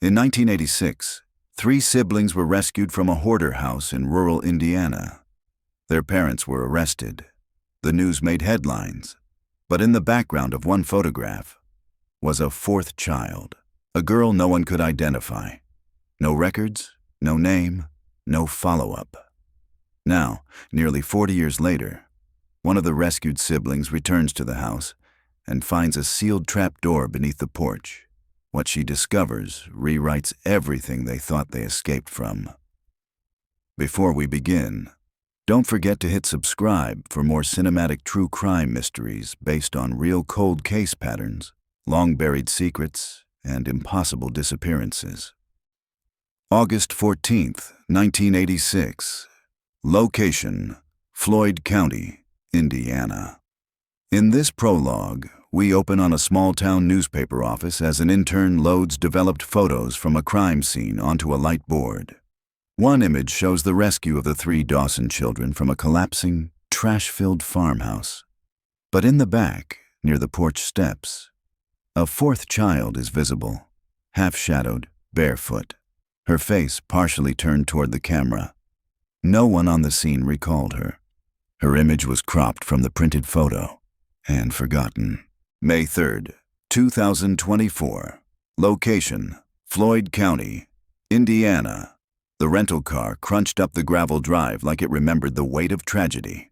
In 1986, 3 siblings were rescued from a hoarder house in rural Indiana. Their parents were arrested. The news made headlines. But in the background of one photograph was a 4th child, a girl no one could identify. No records, no name, no follow-up. Now, nearly 40 years later, one of the rescued siblings returns to the house and finds a sealed trapdoor beneath the porch. What she discovers rewrites everything they thought they escaped from. Before we begin, don't forget to hit subscribe for more cinematic true crime mysteries based on real cold case patterns, long-buried secrets, and impossible disappearances. August 14th, 1986. Location: Floyd County, Indiana. In this prologue, we open on a small-town newspaper office as an intern loads developed photos from a crime scene onto a light board. One image shows the rescue of the 3 Dawson children from a collapsing, trash-filled farmhouse. But in the back, near the porch steps, a 4th child is visible, half-shadowed, barefoot, her face partially turned toward the camera. No one on the scene recalled her. Her image was cropped from the printed photo and forgotten. May 3rd, 2024. Location: Floyd County, Indiana. The rental car crunched up the gravel drive like it remembered the weight of tragedy.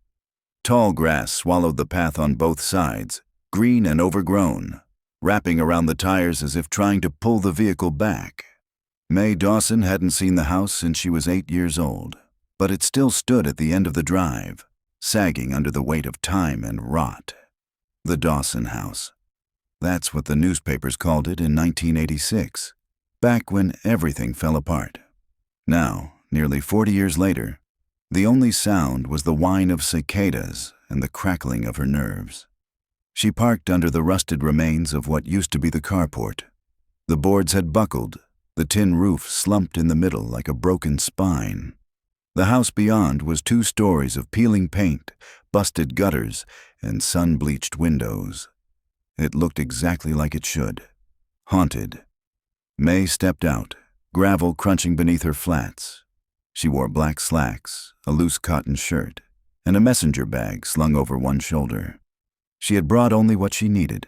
Tall grass swallowed the path on both sides, green and overgrown, wrapping around the tires as if trying to pull the vehicle back. Mae Dawson hadn't seen the house since she was 8 years old, but it still stood at the end of the drive, sagging under the weight of time and rot. The Dawson House. That's what the newspapers called it in 1986, back when everything fell apart. Now, nearly 40 years later, the only sound was the whine of cicadas and the crackling of her nerves. She parked under the rusted remains of what used to be the carport. The boards had buckled, the tin roof slumped in the middle like a broken spine. The house beyond was 2 stories of peeling paint, busted gutters, and sun-bleached windows. It looked exactly like it should. Haunted. Mae stepped out, gravel crunching beneath her flats. She wore black slacks, a loose cotton shirt, and a messenger bag slung over one shoulder. She had brought only what she needed: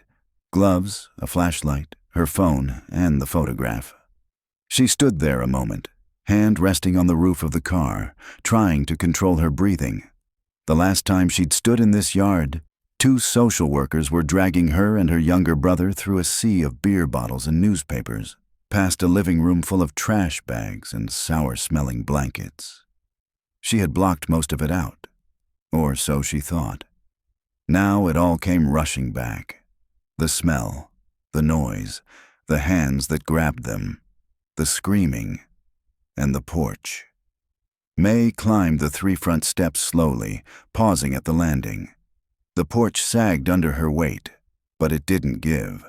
gloves, a flashlight, her phone, and the photograph. She stood there a moment, hand resting on the roof of the car, trying to control her breathing. The last time she'd stood in this yard, 2 social workers were dragging her and her younger brother through a sea of beer bottles and newspapers, past a living room full of trash bags and sour-smelling blankets. She had blocked most of it out, or so she thought. Now it all came rushing back. The smell, the noise, the hands that grabbed them, the screaming, and the porch. Mae climbed the 3 front steps slowly, pausing at the landing. The porch sagged under her weight, but it didn't give.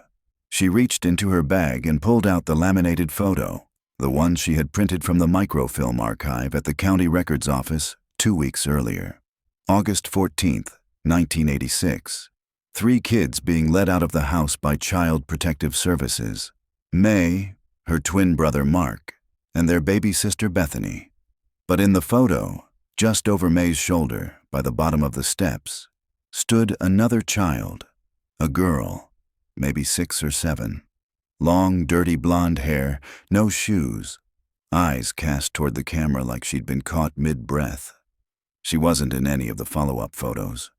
She reached into her bag and pulled out the laminated photo, the one she had printed from the microfilm archive at the county records office 2 weeks earlier. August 14th, 1986. 3 kids being led out of the house by Child Protective Services. Mae, her twin brother Mark, and their baby sister Bethany. But in the photo, just over Mae's shoulder, by the bottom of the steps, stood another child, a girl, maybe 6 or 7. Long, dirty blonde hair, no shoes, eyes cast toward the camera like she'd been caught mid-breath. She wasn't in any of the follow-up photos.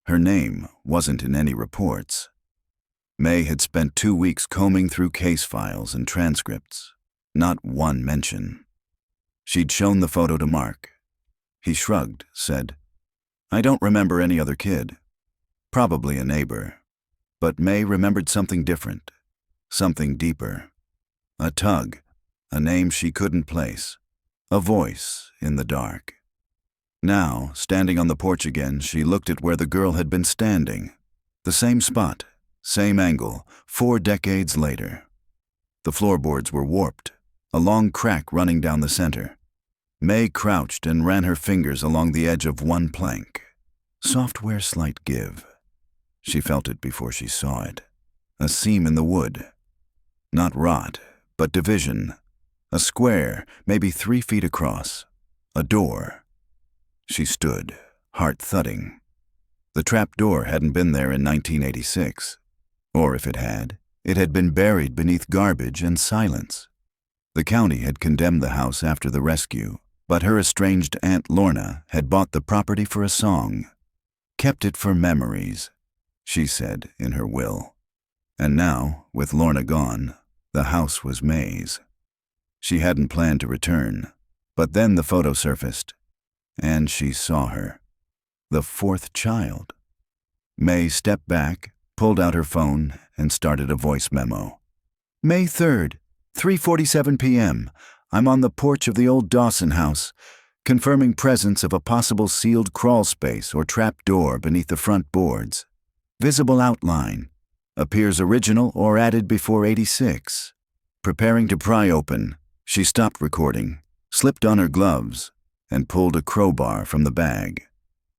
Her name wasn't in any reports. Mae had spent 2 weeks combing through case files and transcripts. Not one mention. She'd shown the photo to Mark. He shrugged, said, "I don't remember any other kid. Probably a neighbor." But Mae remembered something different, something deeper. A tug, a name she couldn't place, a voice in the dark. Now, standing on the porch again, she looked at where the girl had been standing. The same spot, same angle, 4 decades later. The floorboards were warped, a long crack running down the center. Mae crouched and ran her fingers along the edge of one plank. Software slight give. She felt it before she saw it. A seam in the wood. Not rot, but division. A square, maybe 3 feet across. A door. She stood, heart thudding. The trapdoor hadn't been there in 1986. Or if it had been buried beneath garbage and silence. The county had condemned the house after the rescue, but her estranged Aunt Lorna had bought the property for a song. Kept it for memories, she said in her will. And now, with Lorna gone, the house was May's. She hadn't planned to return, but then the photo surfaced, and she saw her. The 4th child. May stepped back, pulled out her phone, and started a voice memo. May 3rd, 3:47 p.m. I'm on the porch of the old Dawson house, confirming presence of a possible sealed crawl space or trap door beneath the front boards. Visible outline. Appears original or added before 86. Preparing to pry open, she stopped recording, slipped on her gloves, and pulled a crowbar from the bag.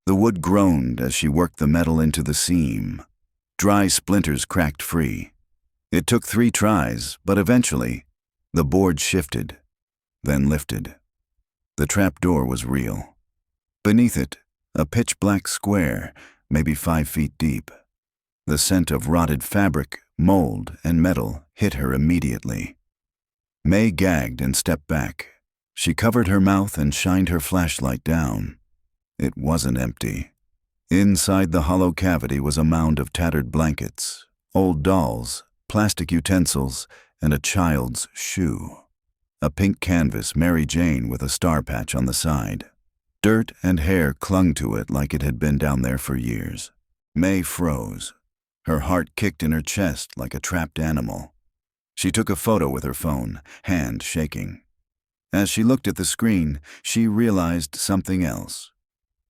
The wood groaned as she worked the metal into the seam. Dry splinters cracked free. It took 3 tries, but eventually, the board shifted, then lifted. The trapdoor was real. Beneath it, a pitch-black square, maybe 5 feet deep. The scent of rotted fabric, mold, and metal hit her immediately. May gagged and stepped back. She covered her mouth and shined her flashlight down. It wasn't empty. Inside the hollow cavity was a mound of tattered blankets, old dolls, plastic utensils, and a child's shoe. A pink canvas Mary Jane with a star patch on the side. Dirt and hair clung to it like it had been down there for years. May froze. Her heart kicked in her chest like a trapped animal. She took a photo with her phone, hand shaking. As she looked at the screen, she realized something else.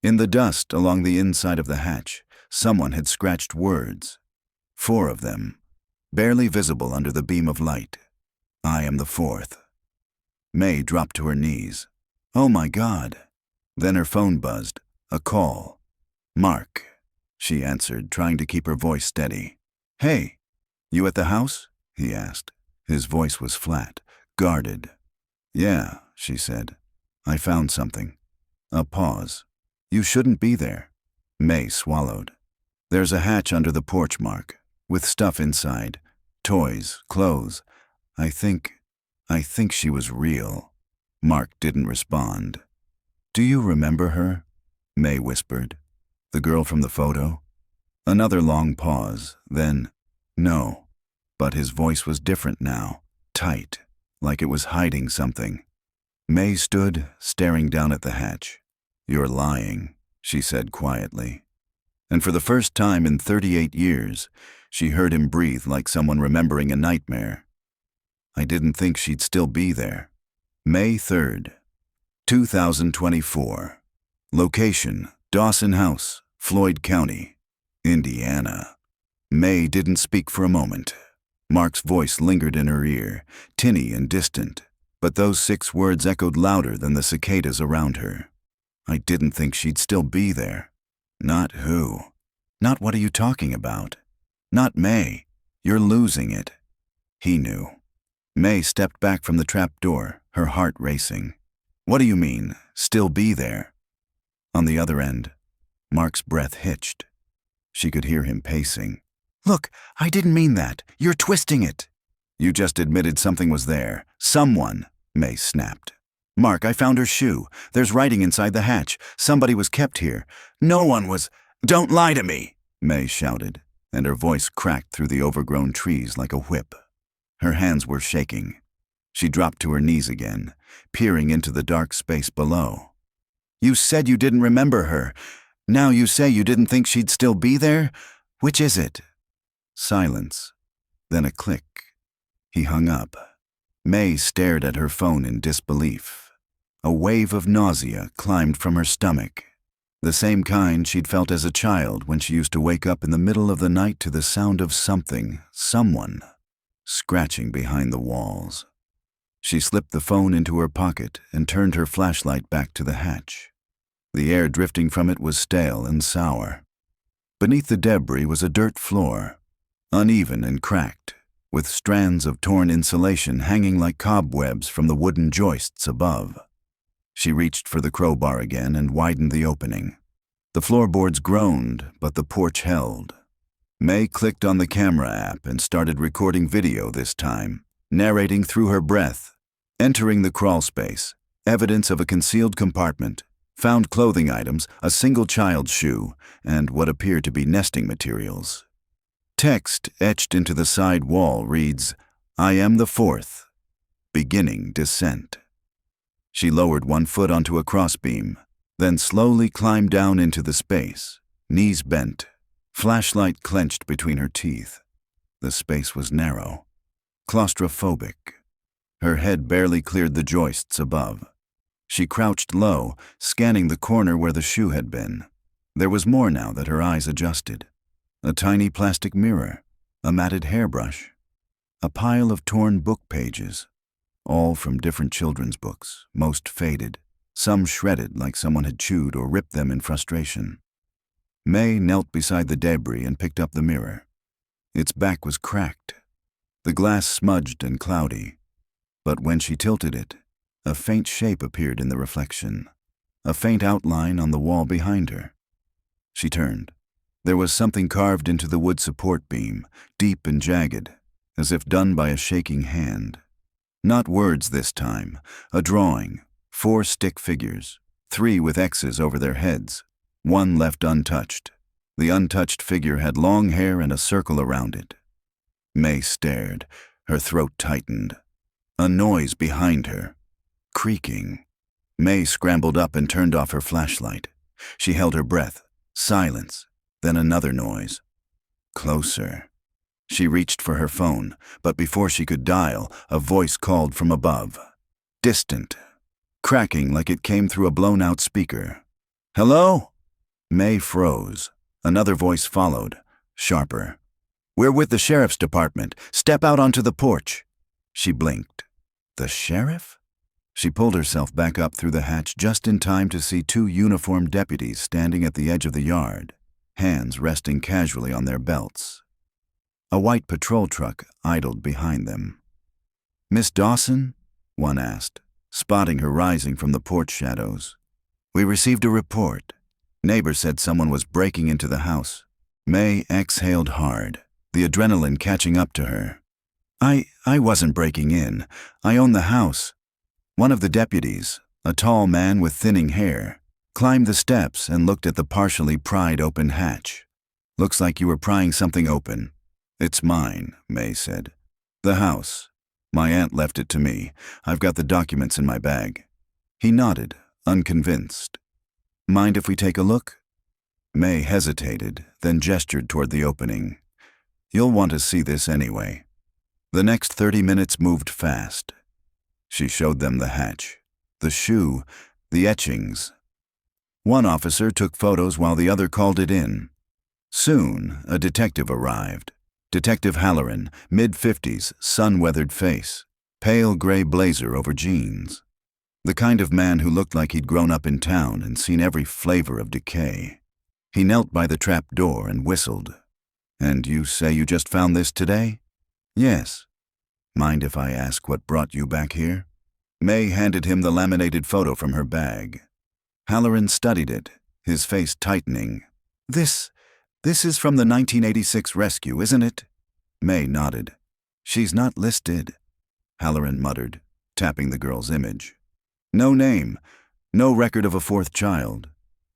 In the dust along the inside of the hatch, someone had scratched words. 4 of them, barely visible under the beam of light. I am the 4th. May dropped to her knees. Oh my God. Then her phone buzzed. A call. Mark, she answered, trying to keep her voice steady. Hey, you at the house? He asked. His voice was flat, guarded. Yeah, she said. I found something. A pause. You shouldn't be there. May swallowed. There's a hatch under the porch, Mark, with stuff inside. Toys, clothes. I think she was real. Mark didn't respond. Do you remember her? May whispered. The girl from the photo? Another long pause, then, no. But his voice was different now, tight, like it was hiding something. May stood, staring down at the hatch. You're lying, she said quietly. And for the first time in 38 years, she heard him breathe like someone remembering a nightmare. I didn't think she'd still be there. May 3rd, 2024. Location, Dawson House, Floyd County, Indiana. May didn't speak for a moment. Mark's voice lingered in her ear, tinny and distant, but those 6 words echoed louder than the cicadas around her. I didn't think she'd still be there. Not who? Not what are you talking about? Not May. You're losing it. He knew. May stepped back from the trap door, her heart racing. What do you mean, still be there? On the other end, Mark's breath hitched. She could hear him pacing. Look, I didn't mean that. You're twisting it. You just admitted something was there. Someone, May snapped. Mark, I found her shoe. There's writing inside the hatch. Somebody was kept here. No one was. Don't lie to me, May shouted, and her voice cracked through the overgrown trees like a whip. Her hands were shaking. She dropped to her knees again, peering into the dark space below. You said you didn't remember her. Now you say you didn't think she'd still be there? Which is it? Silence. Then a click. He hung up. May stared at her phone in disbelief. A wave of nausea climbed from her stomach. The same kind she'd felt as a child when she used to wake up in the middle of the night to the sound of someone, scratching behind the walls. She slipped the phone into her pocket and turned her flashlight back to the hatch. The air drifting from it was stale and sour. Beneath the debris was a dirt floor, uneven and cracked, with strands of torn insulation hanging like cobwebs from the wooden joists above. She reached for the crowbar again and widened the opening. The floorboards groaned, but the porch held. May clicked on the camera app and started recording video this time, narrating through her breath. Entering the crawl space, evidence of a concealed compartment, found clothing items, a single child's shoe, and what appeared to be nesting materials. Text etched into the side wall reads, "I am the fourth. Beginning descent." She lowered one foot onto a crossbeam, then slowly climbed down into the space, knees bent, flashlight clenched between her teeth. The space was narrow, claustrophobic. Her head barely cleared the joists above. She crouched low, scanning the corner where the shoe had been. There was more now that her eyes adjusted. A tiny plastic mirror, a matted hairbrush, a pile of torn book pages, all from different children's books, most faded, some shredded like someone had chewed or ripped them in frustration. May knelt beside the debris and picked up the mirror. Its back was cracked, the glass smudged and cloudy. But when she tilted it, a faint shape appeared in the reflection, a faint outline on the wall behind her. She turned. There was something carved into the wood support beam, deep and jagged, as if done by a shaking hand. Not words this time, a drawing, 4 stick figures, 3 with X's over their heads, 1 left untouched. The untouched figure had long hair and a circle around it. May stared, her throat tightened. A noise behind her. Creaking. May scrambled up and turned off her flashlight. She held her breath. Silence. Then another noise. Closer. She reached for her phone, but before she could dial, a voice called from above. Distant. Cracking like it came through a blown-out speaker. "Hello?" May froze. Another voice followed, sharper. "We're with the sheriff's department. Step out onto the porch." She blinked. The sheriff? She pulled herself back up through the hatch just in time to see 2 uniformed deputies standing at the edge of the yard, hands resting casually on their belts. A white patrol truck idled behind them. "Miss Dawson?" one asked, spotting her rising from the porch shadows. "We received a report. Neighbor said someone was breaking into the house." May exhaled hard, the adrenaline catching up to her. I wasn't breaking in. I own the house." One of the deputies, a tall man with thinning hair, climbed the steps and looked at the partially pried open hatch. "Looks like you were prying something open." "It's mine," May said. "The house. My aunt left it to me. I've got the documents in my bag." He nodded, unconvinced. "Mind if we take a look?" May hesitated, then gestured toward the opening. "You'll want to see this anyway." The next 30 minutes moved fast. She showed them the hatch, the shoe, the etchings. One officer took photos while the other called it in. Soon, a detective arrived. Detective Halloran, mid-50s, sun-weathered face, pale gray blazer over jeans. The kind of man who looked like he'd grown up in town and seen every flavor of decay. He knelt by the trapdoor and whistled. "And you say you just found this today?" "Yes." "Mind if I ask what brought you back here?" May handed him the laminated photo from her bag. Halloran studied it, his face tightening. This is from the 1986 rescue, isn't it?" May nodded. "She's not listed," Halloran muttered, tapping the girl's image. "No name, no record of a 4th child.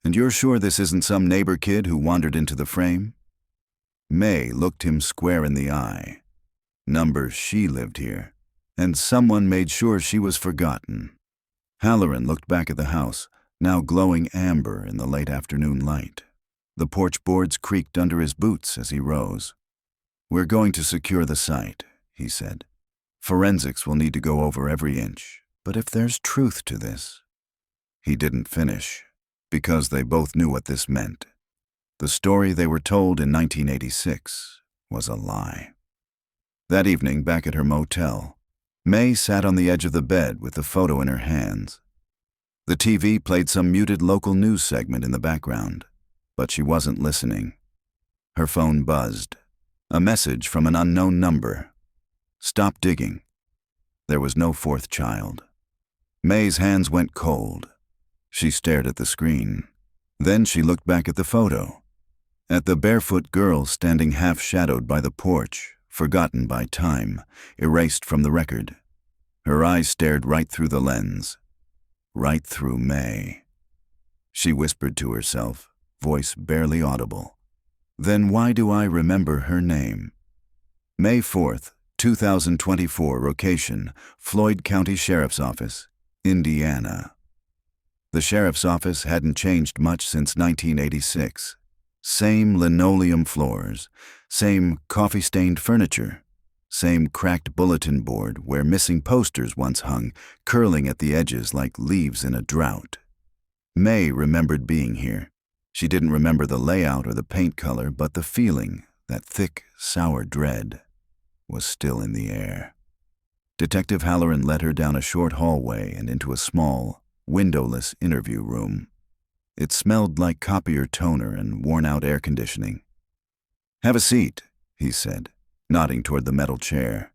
And you're sure this isn't some neighbor kid who wandered into the frame?" May looked him square in the eye. Numbers she lived here, and someone made sure she was forgotten. Halloran looked back at the house, now glowing amber in the late afternoon light. The porch boards creaked under his boots as he rose. "We're going to secure the site," he said. "Forensics will need to go over every inch, but if there's truth to this..." He didn't finish, because they both knew what this meant. The story they were told in 1986 was a lie. That evening, back at her motel, May sat on the edge of the bed with the photo in her hands. The TV played some muted local news segment in the background, but she wasn't listening. Her phone buzzed. A message from an unknown number. Stop digging. There was no fourth child. May's hands went cold. She stared at the screen. Then she looked back at the photo. At the barefoot girl standing half-shadowed by the porch, forgotten by time, erased from the record. Her eyes stared right through the lens. Right through May. She whispered to herself, voice barely audible. Then why do I remember her name? May 4th, 2024, location, Floyd County Sheriff's Office, Indiana. The sheriff's office hadn't changed much since 1986. Same linoleum floors, same coffee-stained furniture, same cracked bulletin board where missing posters once hung, curling at the edges like leaves in a drought. May remembered being here. She didn't remember the layout or the paint color, but the feeling, that thick, sour dread, was still in the air. Detective Halloran led her down a short hallway and into a small, windowless interview room. It smelled like copier toner and worn-out air conditioning. "Have a seat," he said, nodding toward the metal chair.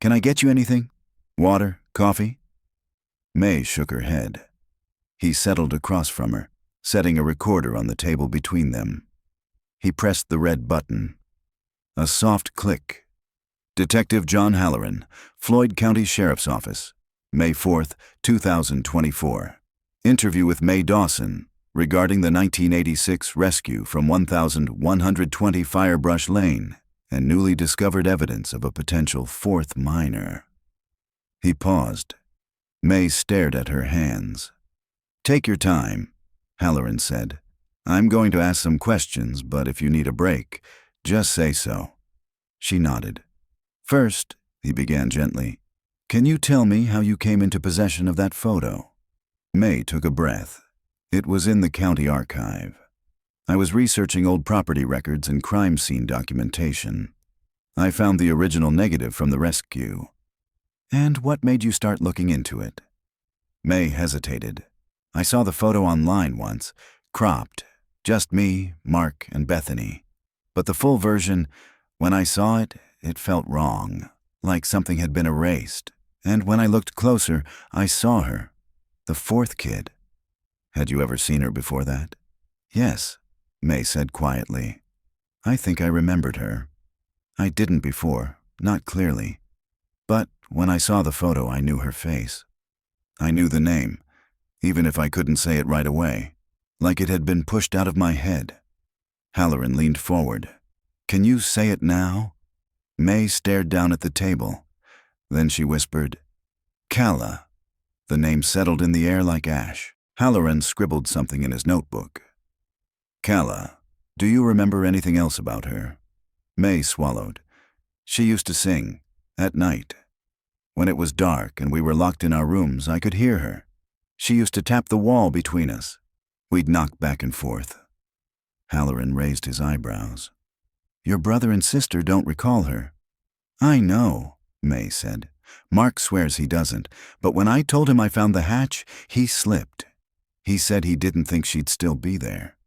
"Can I get you anything? Water? Coffee?" May shook her head. He settled across from her, setting a recorder on the table between them. He pressed the red button. A soft click. Detective John Halloran, Floyd County Sheriff's Office, May 4th, 2024. Interview with May Dawson regarding the 1986 rescue from 1120 Firebrush Lane and newly discovered evidence of a potential fourth minor. He paused. May stared at her hands. "Take your time," Halloran said. "I'm going to ask some questions, but if you need a break, just say so." She nodded. "First," he began gently, "can you tell me how you came into possession of that photo?" May took a breath. "It was in the county archive. I was researching old property records and crime scene documentation. I found the original negative from the rescue." "And what made you start looking into it?" May hesitated. "I saw the photo online once, cropped, just me, Mark, and Bethany. But the full version, when I saw it, it felt wrong, like something had been erased. And when I looked closer, I saw her, the fourth kid." "Had you ever seen her before that?" "Yes," May said quietly. "I think I remembered her. I didn't before, not clearly. But when I saw the photo, I knew her face. I knew the name, even if I couldn't say it right away, like it had been pushed out of my head." Halloran leaned forward. "Can you say it now?" May stared down at the table. Then she whispered, "Calla." The name settled in the air like ash. Halloran scribbled something in his notebook. "Calla, do you remember anything else about her?" May swallowed. "She used to sing, at night. When it was dark and we were locked in our rooms, I could hear her. She used to tap the wall between us. We'd knock back and forth." Halloran raised his eyebrows. "Your brother and sister don't recall her." "I know," May said. "Mark swears he doesn't, but when I told him I found the hatch, he slipped. He said he didn't think she'd still be there."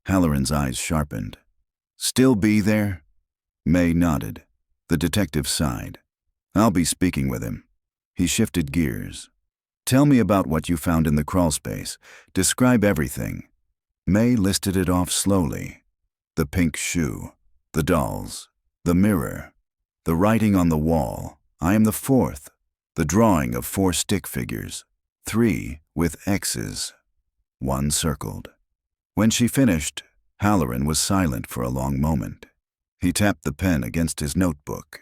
Halloran's eyes sharpened. "Still be there?" May nodded. The detective sighed. "I'll be speaking with him." He shifted gears. "Tell me about what you found in the crawlspace. Describe everything." May listed it off slowly. The pink shoe, the dolls, the mirror, the writing on the wall, "I am the fourth," the drawing of 4 stick figures, 3 with X's, 1 circled. When she finished, Halloran was silent for a long moment. He tapped the pen against his notebook.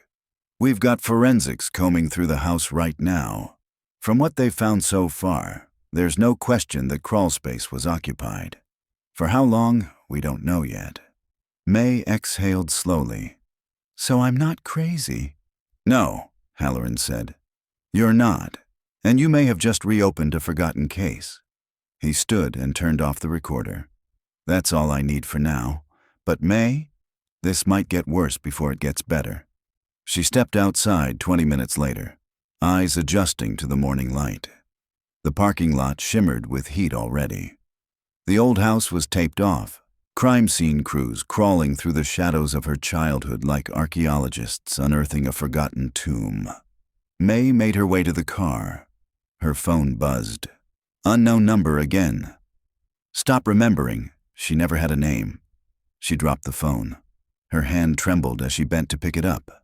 "We've got forensics combing through the house right now. From what they've found so far, there's no question that crawlspace was occupied. For how long, we don't know yet." May exhaled slowly. "So I'm not crazy?" "No," Halloran said. "You're not, and you may have just reopened a forgotten case." He stood and turned off the recorder. "That's all I need for now. But May, this might get worse before it gets better." She stepped outside 20 minutes later, eyes adjusting to the morning light. The parking lot shimmered with heat already. The old house was taped off, Crime scene crews crawling through the shadows of her childhood like archaeologists unearthing a forgotten tomb. May made her way to the car. Her phone buzzed. Unknown number again. Stop remembering. She never had a name. She dropped the phone. Her hand trembled as she bent to pick it up.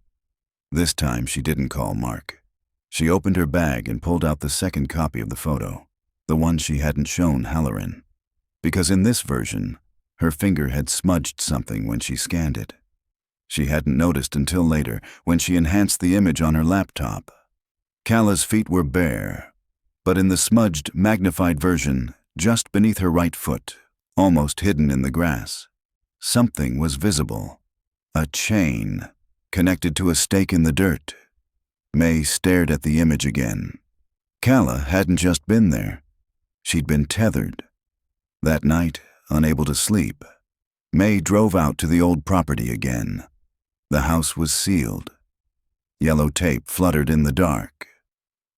This time she didn't call Mark. She opened her bag and pulled out the second copy of the photo, the one she hadn't shown Halloran. Because in this version, her finger had smudged something when she scanned it. She hadn't noticed until later when she enhanced the image on her laptop. Calla's feet were bare, but in the smudged, magnified version, just beneath her right foot, almost hidden in the grass, something was visible. A chain, connected to a stake in the dirt. May stared at the image again. Calla hadn't just been there. She'd been tethered. That night, unable to sleep, May drove out to the old property again. The house was sealed. Yellow tape fluttered in the dark.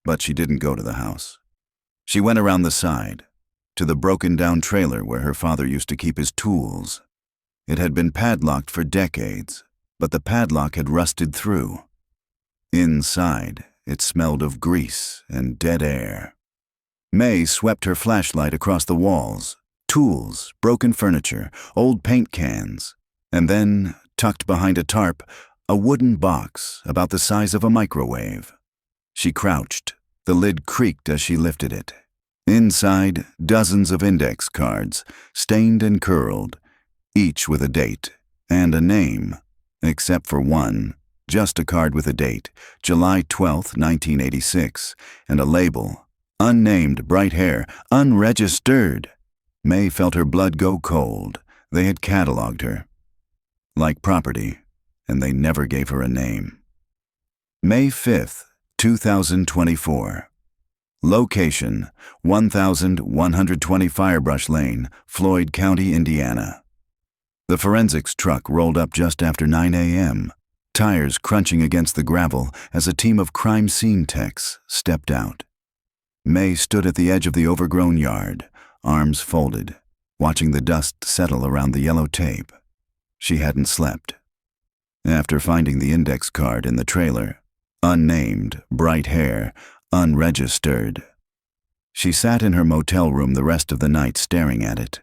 But she didn't go to the house. She went around the side, to the broken-down trailer where her father used to keep his tools. It had been padlocked for decades, but the padlock had rusted through. Inside, it smelled of grease and dead air. May swept her flashlight across the walls, tools, broken furniture, old paint cans, and then, tucked behind a tarp, a wooden box about the size of a microwave. She crouched. The lid creaked as she lifted it. Inside, dozens of index cards, stained and curled, each with a date and a name, except for one, just a card with a date, July 12, 1986, and a label, unnamed, bright hair, unregistered. May felt her blood go cold. They had cataloged her. Like property, and they never gave her a name. May 5th, 2024. Location, 1120 Firebrush Lane, Floyd County, Indiana. The forensics truck rolled up just after 9 a.m., tires crunching against the gravel as a team of crime scene techs stepped out. May stood at the edge of the overgrown yard, arms folded, watching the dust settle around the yellow tape. She hadn't slept. After finding the index card in the trailer, unnamed, bright hair, unregistered, she sat in her motel room the rest of the night staring at it,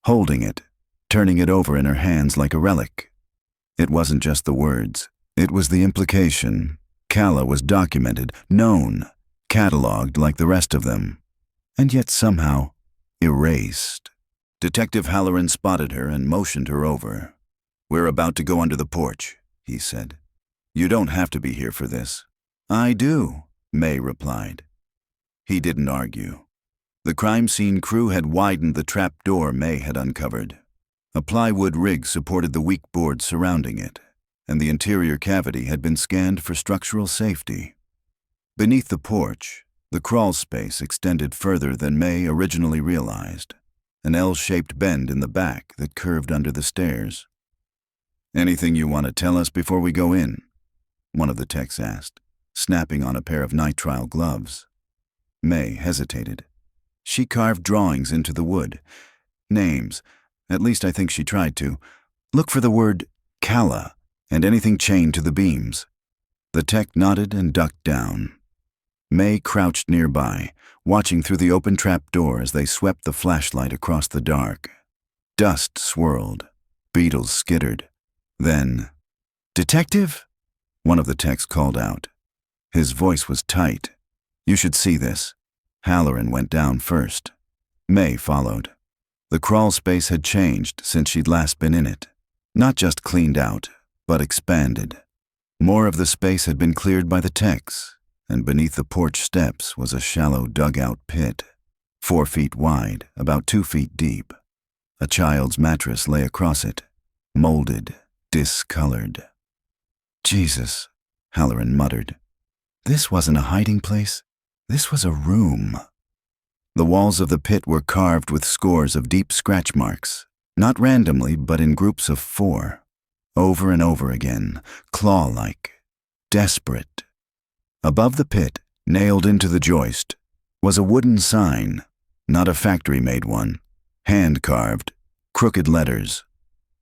holding it, turning it over in her hands like a relic. It wasn't just the words. It was the implication. Calla was documented, known, cataloged like the rest of them, and yet somehow erased. Detective Halloran spotted her and motioned her over. "We're about to go under the porch," he said. "You don't have to be here for this." "I do," May replied. He didn't argue. The crime scene crew had widened the trapdoor May had uncovered. A plywood rig supported the weak boards surrounding it, and the interior cavity had been scanned for structural safety. Beneath the porch, the crawl space extended further than May originally realized, an L-shaped bend in the back that curved under the stairs. "Anything you want to tell us before we go in?" one of the techs asked, snapping on a pair of nitrile gloves. May hesitated. She carved drawings into the wood. Names. At least I think she tried to. Look for the word Calla and anything chained to the beams. The tech nodded and ducked down. May crouched nearby, watching through the open trapdoor as they swept the flashlight across the dark. Dust swirled. Beetles skittered. Then, "Detective?" one of the techs called out. His voice was tight. "You should see this." Halloran went down first. May followed. The crawl space had changed since she'd last been in it. Not just cleaned out, but expanded. More of the space had been cleared by the techs, and beneath the porch steps was a shallow dugout pit, 4 feet wide, about 2 feet deep. A child's mattress lay across it, molded, discolored. "Jesus," Halloran muttered. This wasn't a hiding place. This was a room. The walls of the pit were carved with scores of deep scratch marks, not randomly, but in groups of 4, over and over again, claw-like, desperate. Above the pit, nailed into the joist, was a wooden sign, not a factory-made one, hand-carved, Crooked letters,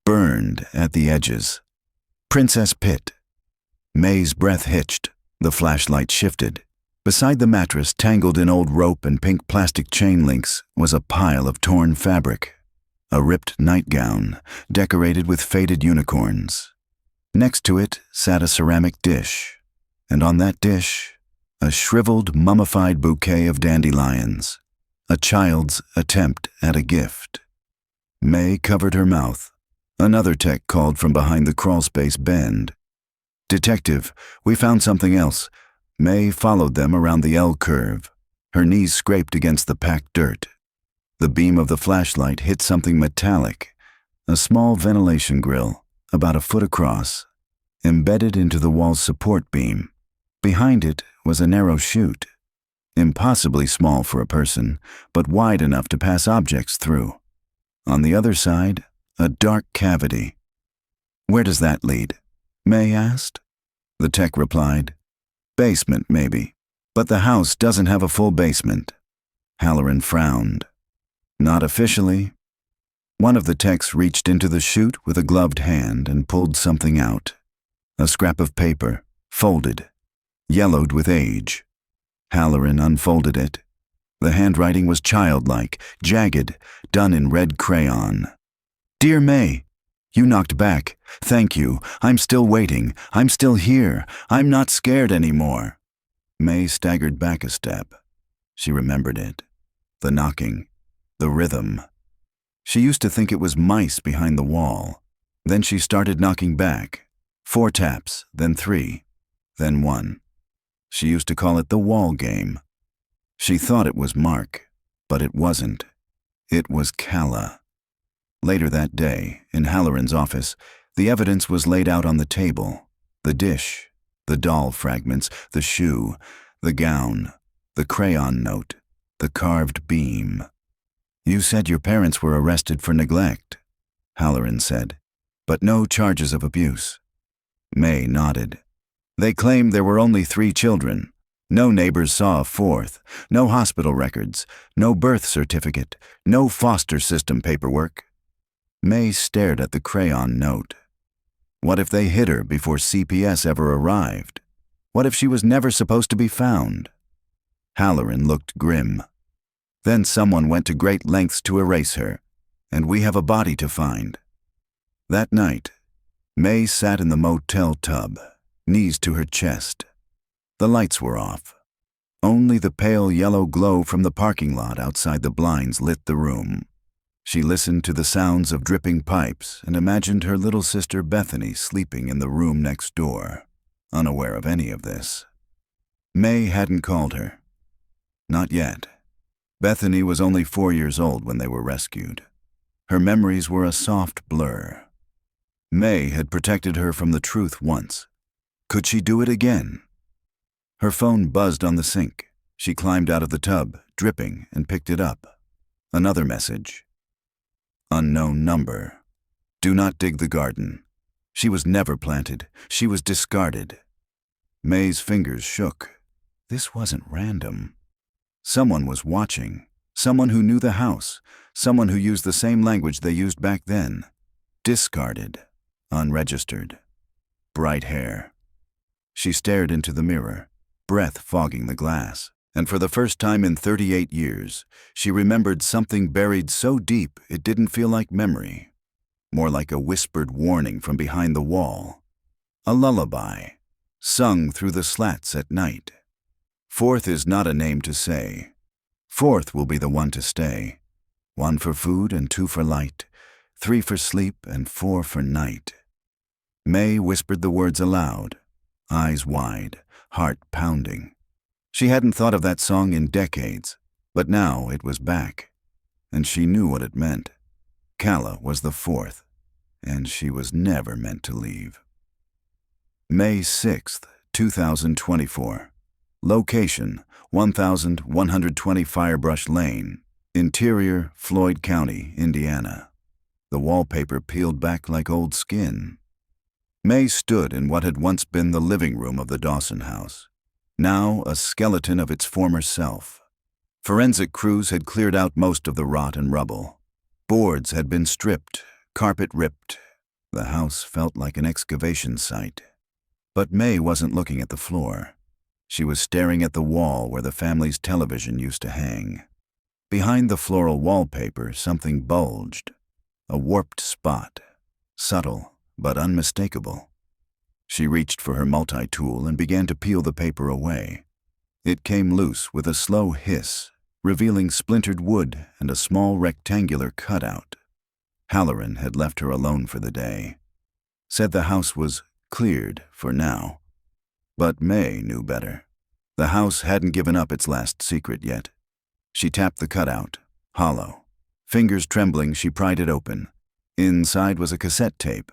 burned at the edges. Princess Pit. May's breath hitched. The flashlight shifted. Beside the mattress, tangled in old rope and pink plastic chain links, was a pile of torn fabric. A ripped nightgown, decorated with faded unicorns. Next to it sat a ceramic dish, and on that dish, a shriveled, mummified bouquet of dandelions. A child's attempt at a gift. May covered her mouth. Another tech called from behind the crawlspace bend. "Detective, we found something else." May followed them around the L curve. Her knees scraped against the packed dirt. The beam of the flashlight hit something metallic, a small ventilation grill, about a foot across, embedded into the wall's support beam. Behind it was a narrow chute, impossibly small for a person, but wide enough to pass objects through. On the other side, a dark cavity. "Where does that lead?" May asked. The tech replied, "Basement, maybe. But the house doesn't have a full basement." Halloran frowned. "Not officially." One of the techs reached into the chute with a gloved hand and pulled something out. A scrap of paper, folded, yellowed with age. Halloran unfolded it. The handwriting was childlike, jagged, done in red crayon. "Dear May, you knocked back. Thank you. I'm still waiting. I'm still here. I'm not scared anymore." May staggered back a step. She remembered it. The knocking. The rhythm. She used to think it was mice behind the wall. Then she started knocking back. 4 taps, then 3, then 1. She used to call it the wall game. She thought it was Mark, but it wasn't. It was Calla. Later that day, in Halloran's office, the evidence was laid out on the table. The dish, the doll fragments, the shoe, the gown, the crayon note, the carved beam. "You said your parents were arrested for neglect," Halloran said, "but no charges of abuse." May nodded. "They claimed there were only 3 children. No neighbors saw a 4th, no hospital records, no birth certificate, no foster system paperwork." May stared at the crayon note. What if they hid her before CPS ever arrived? What if she was never supposed to be found? Halloran looked grim. "Then someone went to great lengths to erase her, and we have a body to find." That night, May sat in the motel tub, knees to her chest. The lights were off. Only the pale yellow glow from the parking lot outside the blinds lit the room. She listened to the sounds of dripping pipes and imagined her little sister Bethany sleeping in the room next door, unaware of any of this. May hadn't called her. Not yet. Bethany was only 4 years old when they were rescued. Her memories were a soft blur. May had protected her from the truth once. Could she do it again? Her phone buzzed on the sink. She climbed out of the tub, dripping, and picked it up. Another message. Unknown number. "Do not dig the garden." She was never planted. She was discarded. May's fingers shook. This wasn't random. Someone was watching. Someone who knew the house. Someone who used the same language they used back then. Discarded. Unregistered. Bright hair. She stared into the mirror, breath fogging the glass. And for the first time in 38 years, she remembered something buried so deep it didn't feel like memory. More like a whispered warning from behind the wall. A lullaby, sung through the slats at night. 4th is not a name to say. 4th will be the one to stay. 1 for food and 2 for light. 3 for sleep and 4 for night. May whispered the words aloud, eyes wide, heart pounding. She hadn't thought of that song in decades, but now it was back, and she knew what it meant. Calla was the 4th, and she was never meant to leave. May 6th, 2024. Location, 1120 Firebrush Lane. Interior, Floyd County, Indiana. The wallpaper peeled back like old skin. May stood in what had once been the living room of the Dawson house. Now a skeleton of its former self. Forensic crews had cleared out most of the rot and rubble. Boards had been stripped, carpet ripped. The house felt like an excavation site. But May wasn't looking at the floor. She was staring at the wall where the family's television used to hang. Behind the floral wallpaper, something bulged. A warped spot, subtle but unmistakable. She reached for her multi-tool and began to peel the paper away. It came loose with a slow hiss, revealing splintered wood and a small rectangular cutout. Halloran had left her alone for the day. Said the house was cleared for now. But May knew better. The house hadn't given up its last secret yet. She tapped the cutout, hollow. Fingers trembling, she pried it open. Inside was a cassette tape.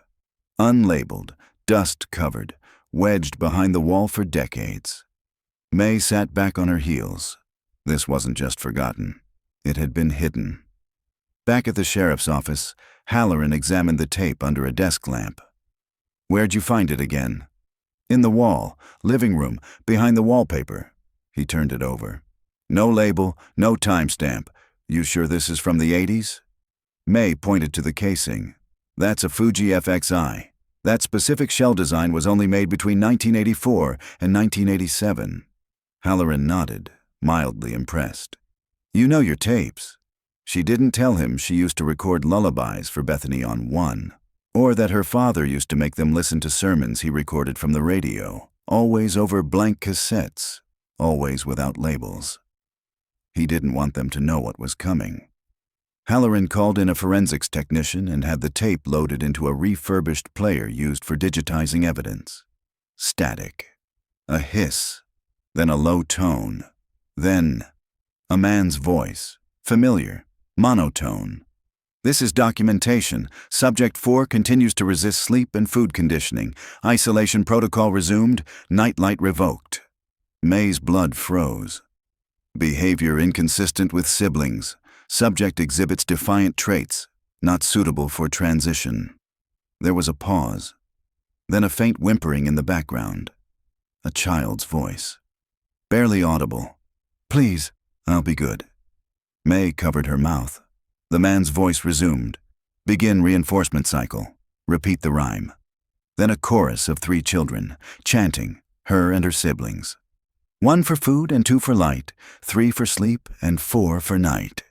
Unlabeled, dust-covered, wedged behind the wall for decades. May sat back on her heels. This wasn't just forgotten. It had been hidden. Back at the sheriff's office, Halloran examined the tape under a desk lamp. "Where'd you find it again?" "In the wall, living room, behind the wallpaper." He turned it over. "No label, no timestamp. You sure this is from the 80s? May pointed to the casing. "That's a Fuji FXI. That specific shell design was only made between 1984 and 1987. Halloran nodded, mildly impressed. "You know your tapes." She didn't tell him she used to record lullabies for Bethany on One, or that her father used to make them listen to sermons he recorded from the radio, always over blank cassettes, always without labels. He didn't want them to know what was coming. Halloran called in a forensics technician and had the tape loaded into a refurbished player used for digitizing evidence. Static. A hiss. Then a low tone. Then a man's voice. Familiar. Monotone. "This is documentation. Subject 4 continues to resist sleep and food conditioning. Isolation protocol resumed. Nightlight revoked." May's blood froze. "Behavior inconsistent with siblings. Subject exhibits defiant traits, not suitable for transition." There was a pause. Then a faint whimpering in the background. A child's voice. Barely audible. "Please, I'll be good." May covered her mouth. The man's voice resumed. "Begin reinforcement cycle. Repeat the rhyme." Then a chorus of 3 children, chanting, her and her siblings. 1 for food and 2 for light, 3 for sleep and 4 for night.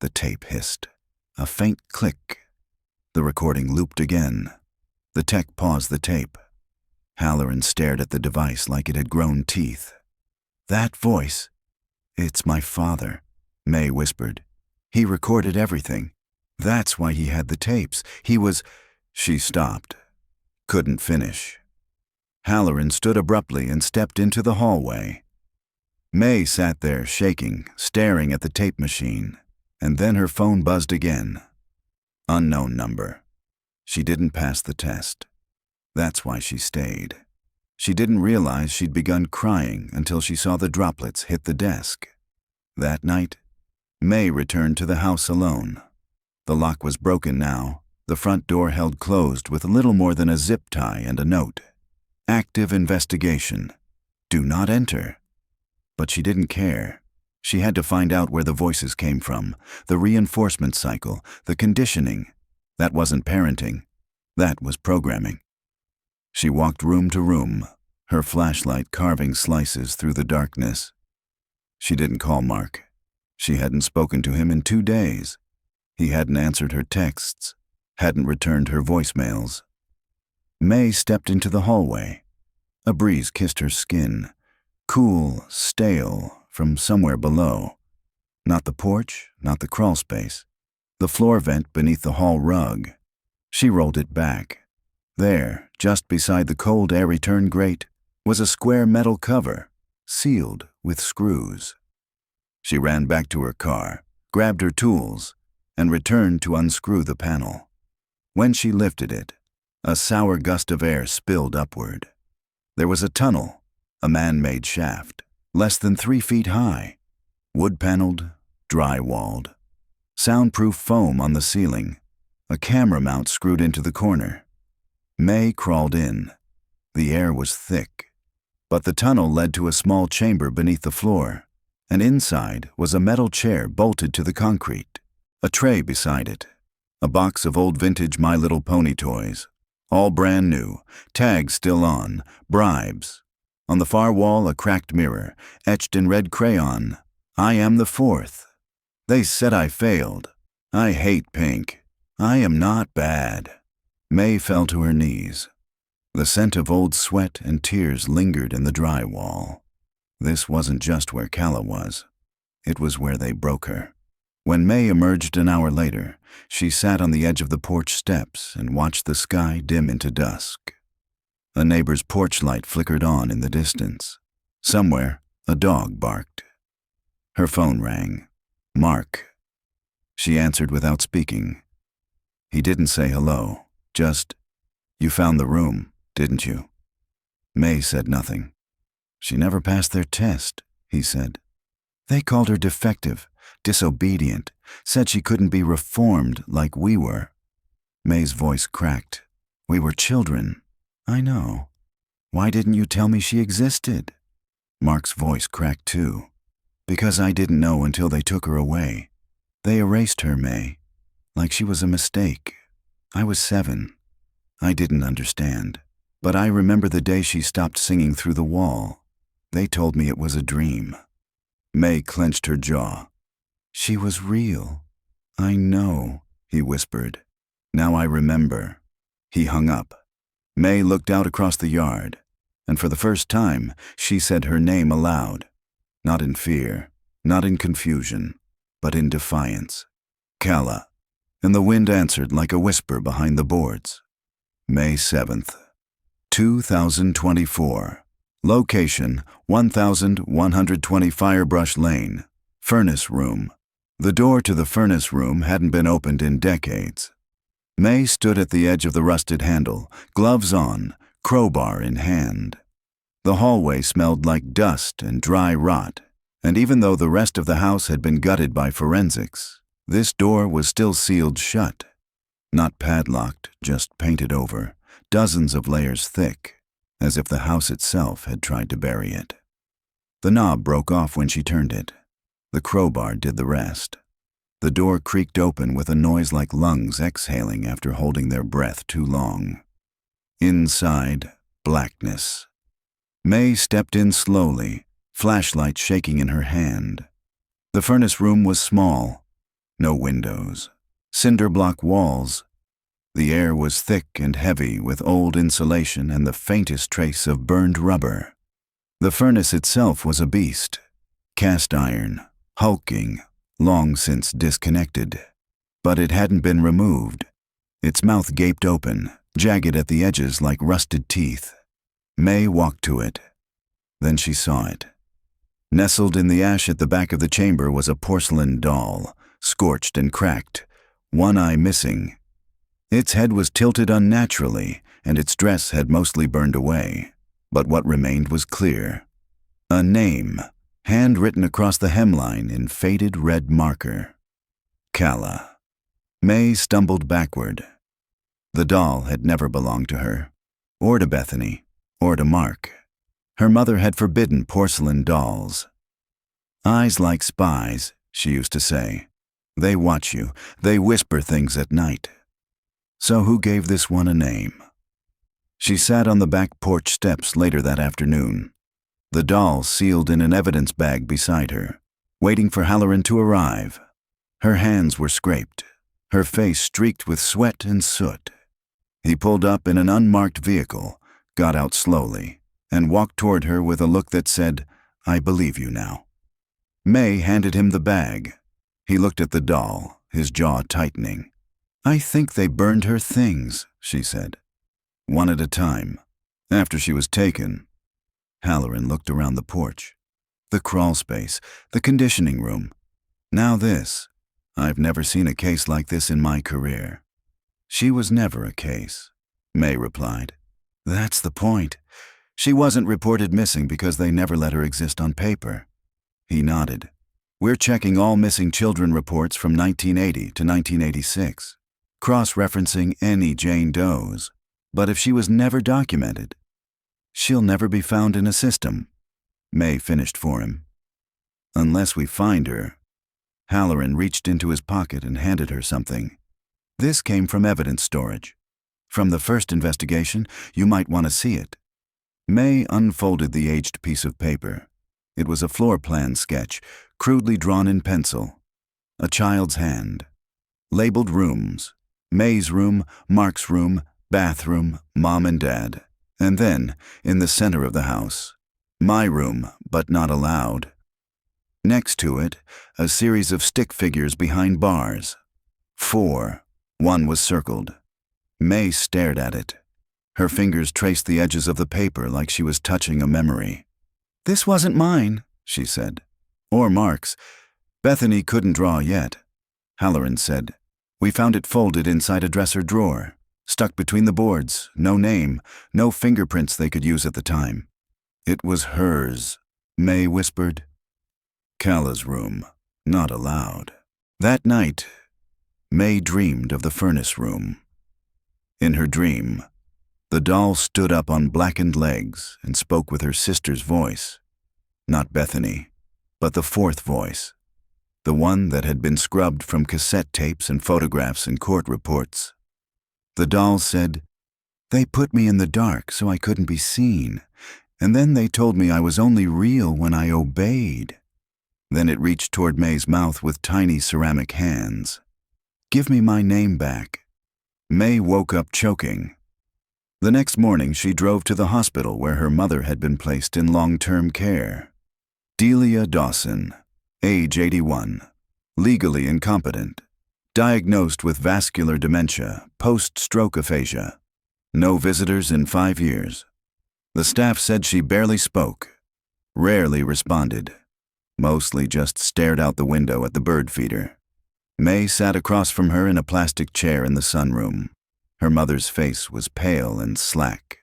The tape hissed. A faint click. The recording looped again. The tech paused the tape. Halloran stared at the device like it had grown teeth. "That voice. It's my father," May whispered. "He recorded everything. That's why he had the tapes. He was—" She stopped. Couldn't finish. Halloran stood abruptly and stepped into the hallway. May sat there, shaking, staring at the tape machine, and then her phone buzzed again. Unknown number. She didn't pass the test. That's why she stayed. She didn't realize she'd begun crying until she saw the droplets hit the desk. That night, May returned to the house alone. The lock was broken now, the front door held closed with little more than a zip tie and a note. Active investigation. Do not enter. But she didn't care. She had to find out where the voices came from, the reinforcement cycle, the conditioning. That wasn't parenting. That was programming. She walked room to room, her flashlight carving slices through the darkness. She didn't call Mark. She hadn't spoken to him in 2 days. He hadn't answered her texts, hadn't returned her voicemails. May stepped into the hallway. A breeze kissed her skin, cool, stale, from somewhere below. Not the porch, not the crawl space. The floor vent beneath the hall rug. She rolled it back. There, just beside the cold air return grate, was a square metal cover, sealed with screws. She ran back to her car, grabbed her tools, and returned to unscrew the panel. When she lifted it, a sour gust of air spilled upward. There was a tunnel, a man-made shaft, less than 3 feet high, wood-paneled, dry-walled. Soundproof foam on the ceiling, a camera mount screwed into the corner. May crawled in. The air was thick, but the tunnel led to a small chamber beneath the floor, and inside was a metal chair bolted to the concrete, a tray beside it, A box of old vintage My Little Pony toys. All brand new, tags still on, bribes. On the far wall, a cracked mirror, etched in red crayon. I am the fourth. They said I failed. I hate pink. I am not bad. May fell to her knees. The scent of old sweat and tears lingered in the drywall. This wasn't just where Calla was. It was where they broke her. When May emerged an hour later, she sat on the edge of the porch steps and watched the sky dim into dusk. A neighbor's porch light flickered on in the distance. Somewhere, a dog barked. Her phone rang. Mark. She answered without speaking. He didn't say hello, just, "You found the room, didn't you?" May said nothing. "She never passed their test," he said. "They called her defective, disobedient, said she couldn't be reformed like we were." May's voice cracked. "We were children." "I know. Why didn't you tell me she existed?" Mark's voice cracked too. "Because I didn't know until they took her away. They erased her, May, like she was a mistake. I was 7. I didn't understand. But I remember the day she stopped singing through the wall. They told me it was a dream." May clenched her jaw. "She was real." "I know," he whispered. "Now I remember." He hung up. May looked out across the yard, and for the first time, she said her name aloud. Not in fear, not in confusion, but in defiance. "Calla." And the wind answered like a whisper behind the boards. May 7th, 2024. Location, 1120 Firebrush Lane. Furnace room. The door to the furnace room hadn't been opened in decades. May stood at the edge of the rusted handle, gloves on, crowbar in hand. The hallway smelled like dust and dry rot, and even though the rest of the house had been gutted by forensics, this door was still sealed shut. Not padlocked, just painted over, dozens of layers thick, as if the house itself had tried to bury it. The knob broke off when she turned it. The crowbar did the rest. The door creaked open with a noise like lungs exhaling after holding their breath too long. Inside, blackness. May stepped in slowly, flashlight shaking in her hand. The furnace room was small. No windows. Cinder block walls. The air was thick and heavy with old insulation and the faintest trace of burned rubber. The furnace itself was a beast. Cast iron, hulking, long since disconnected. But it hadn't been removed. Its mouth gaped open, jagged at the edges like rusted teeth. May walked to it. Then she saw it. Nestled in the ash at the back of the chamber was a porcelain doll, scorched and cracked, one eye missing. Its head was tilted unnaturally, and its dress had mostly burned away. But what remained was clear. A name, handwritten across the hemline in faded red marker. Calla. May stumbled backward. The doll had never belonged to her, or to Bethany, or to Mark. Her mother had forbidden porcelain dolls. "Eyes like spies," she used to say. "They watch you. They whisper things at night." So who gave this one a name? She sat on the back porch steps later that afternoon, the doll sealed in an evidence bag beside her, waiting for Halloran to arrive. Her hands were scraped, her face streaked with sweat and soot. He pulled up in an unmarked vehicle, got out slowly, and walked toward her with a look that said, "I believe you now." May handed him the bag. He looked at the doll, his jaw tightening. "I think they burned her things," she said. "One at a time. After she was taken." Halloran looked around the porch. The crawl space, the conditioning room. Now this. I've never seen a case like this in my career. "She was never a case," May replied. "That's the point. She wasn't reported missing because they never let her exist on paper." He nodded. "We're checking all missing children reports from 1980 to 1986. Cross-referencing any Jane Does, but if she was never documented, she'll never be found in a system." May finished for him. "Unless we find her." Halloran reached into his pocket and handed her something. This came from evidence storage. From the first investigation, you might want to see it. May unfolded the aged piece of paper. It was a floor plan sketch, crudely drawn in pencil. A child's hand. Labeled rooms. May's room, Mark's room, bathroom, Mom and Dad. And then, in the center of the house, my room, but not allowed. Next to it, a series of stick figures behind bars. 4. One was circled. May stared at it. Her fingers traced the edges of the paper like she was touching a memory. "This wasn't mine," she said. "Or Mark's. Bethany couldn't draw yet." Halloran said, "We found it folded inside a dresser drawer, stuck between the boards, no name, no fingerprints they could use at the time." "It was hers," May whispered. "Calla's room, not allowed." That night, May dreamed of the furnace room. In her dream, the doll stood up on blackened legs and spoke with her sister's voice. Not Bethany, but the fourth voice. The one that had been scrubbed from cassette tapes and photographs and court reports. The doll said, "They put me in the dark so I couldn't be seen, and then they told me I was only real when I obeyed." Then it reached toward May's mouth with tiny ceramic hands. "Give me my name back." May woke up choking. The next morning she drove to the hospital where her mother had been placed in long-term care. Delia Dawson, age 81, legally incompetent, diagnosed with vascular dementia, post-stroke aphasia. No visitors in 5 years. The staff said she barely spoke, rarely responded, mostly just stared out the window at the bird feeder. May sat across from her in a plastic chair in the sunroom. Her mother's face was pale and slack.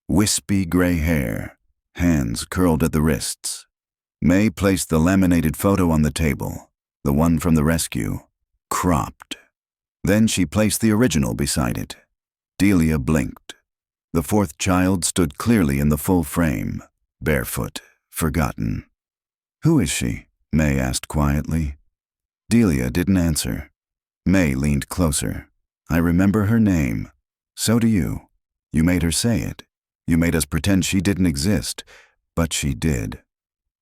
Wispy gray hair, hands curled at the wrists. May placed the laminated photo on the table, the one from the rescue, cropped. Then she placed the original beside it. Delia blinked. The fourth child stood clearly in the full frame, barefoot, forgotten. "Who is she?" May asked quietly. Delia didn't answer. May leaned closer. "I remember her name. So do you. You made her say it. You made us pretend she didn't exist, but she did."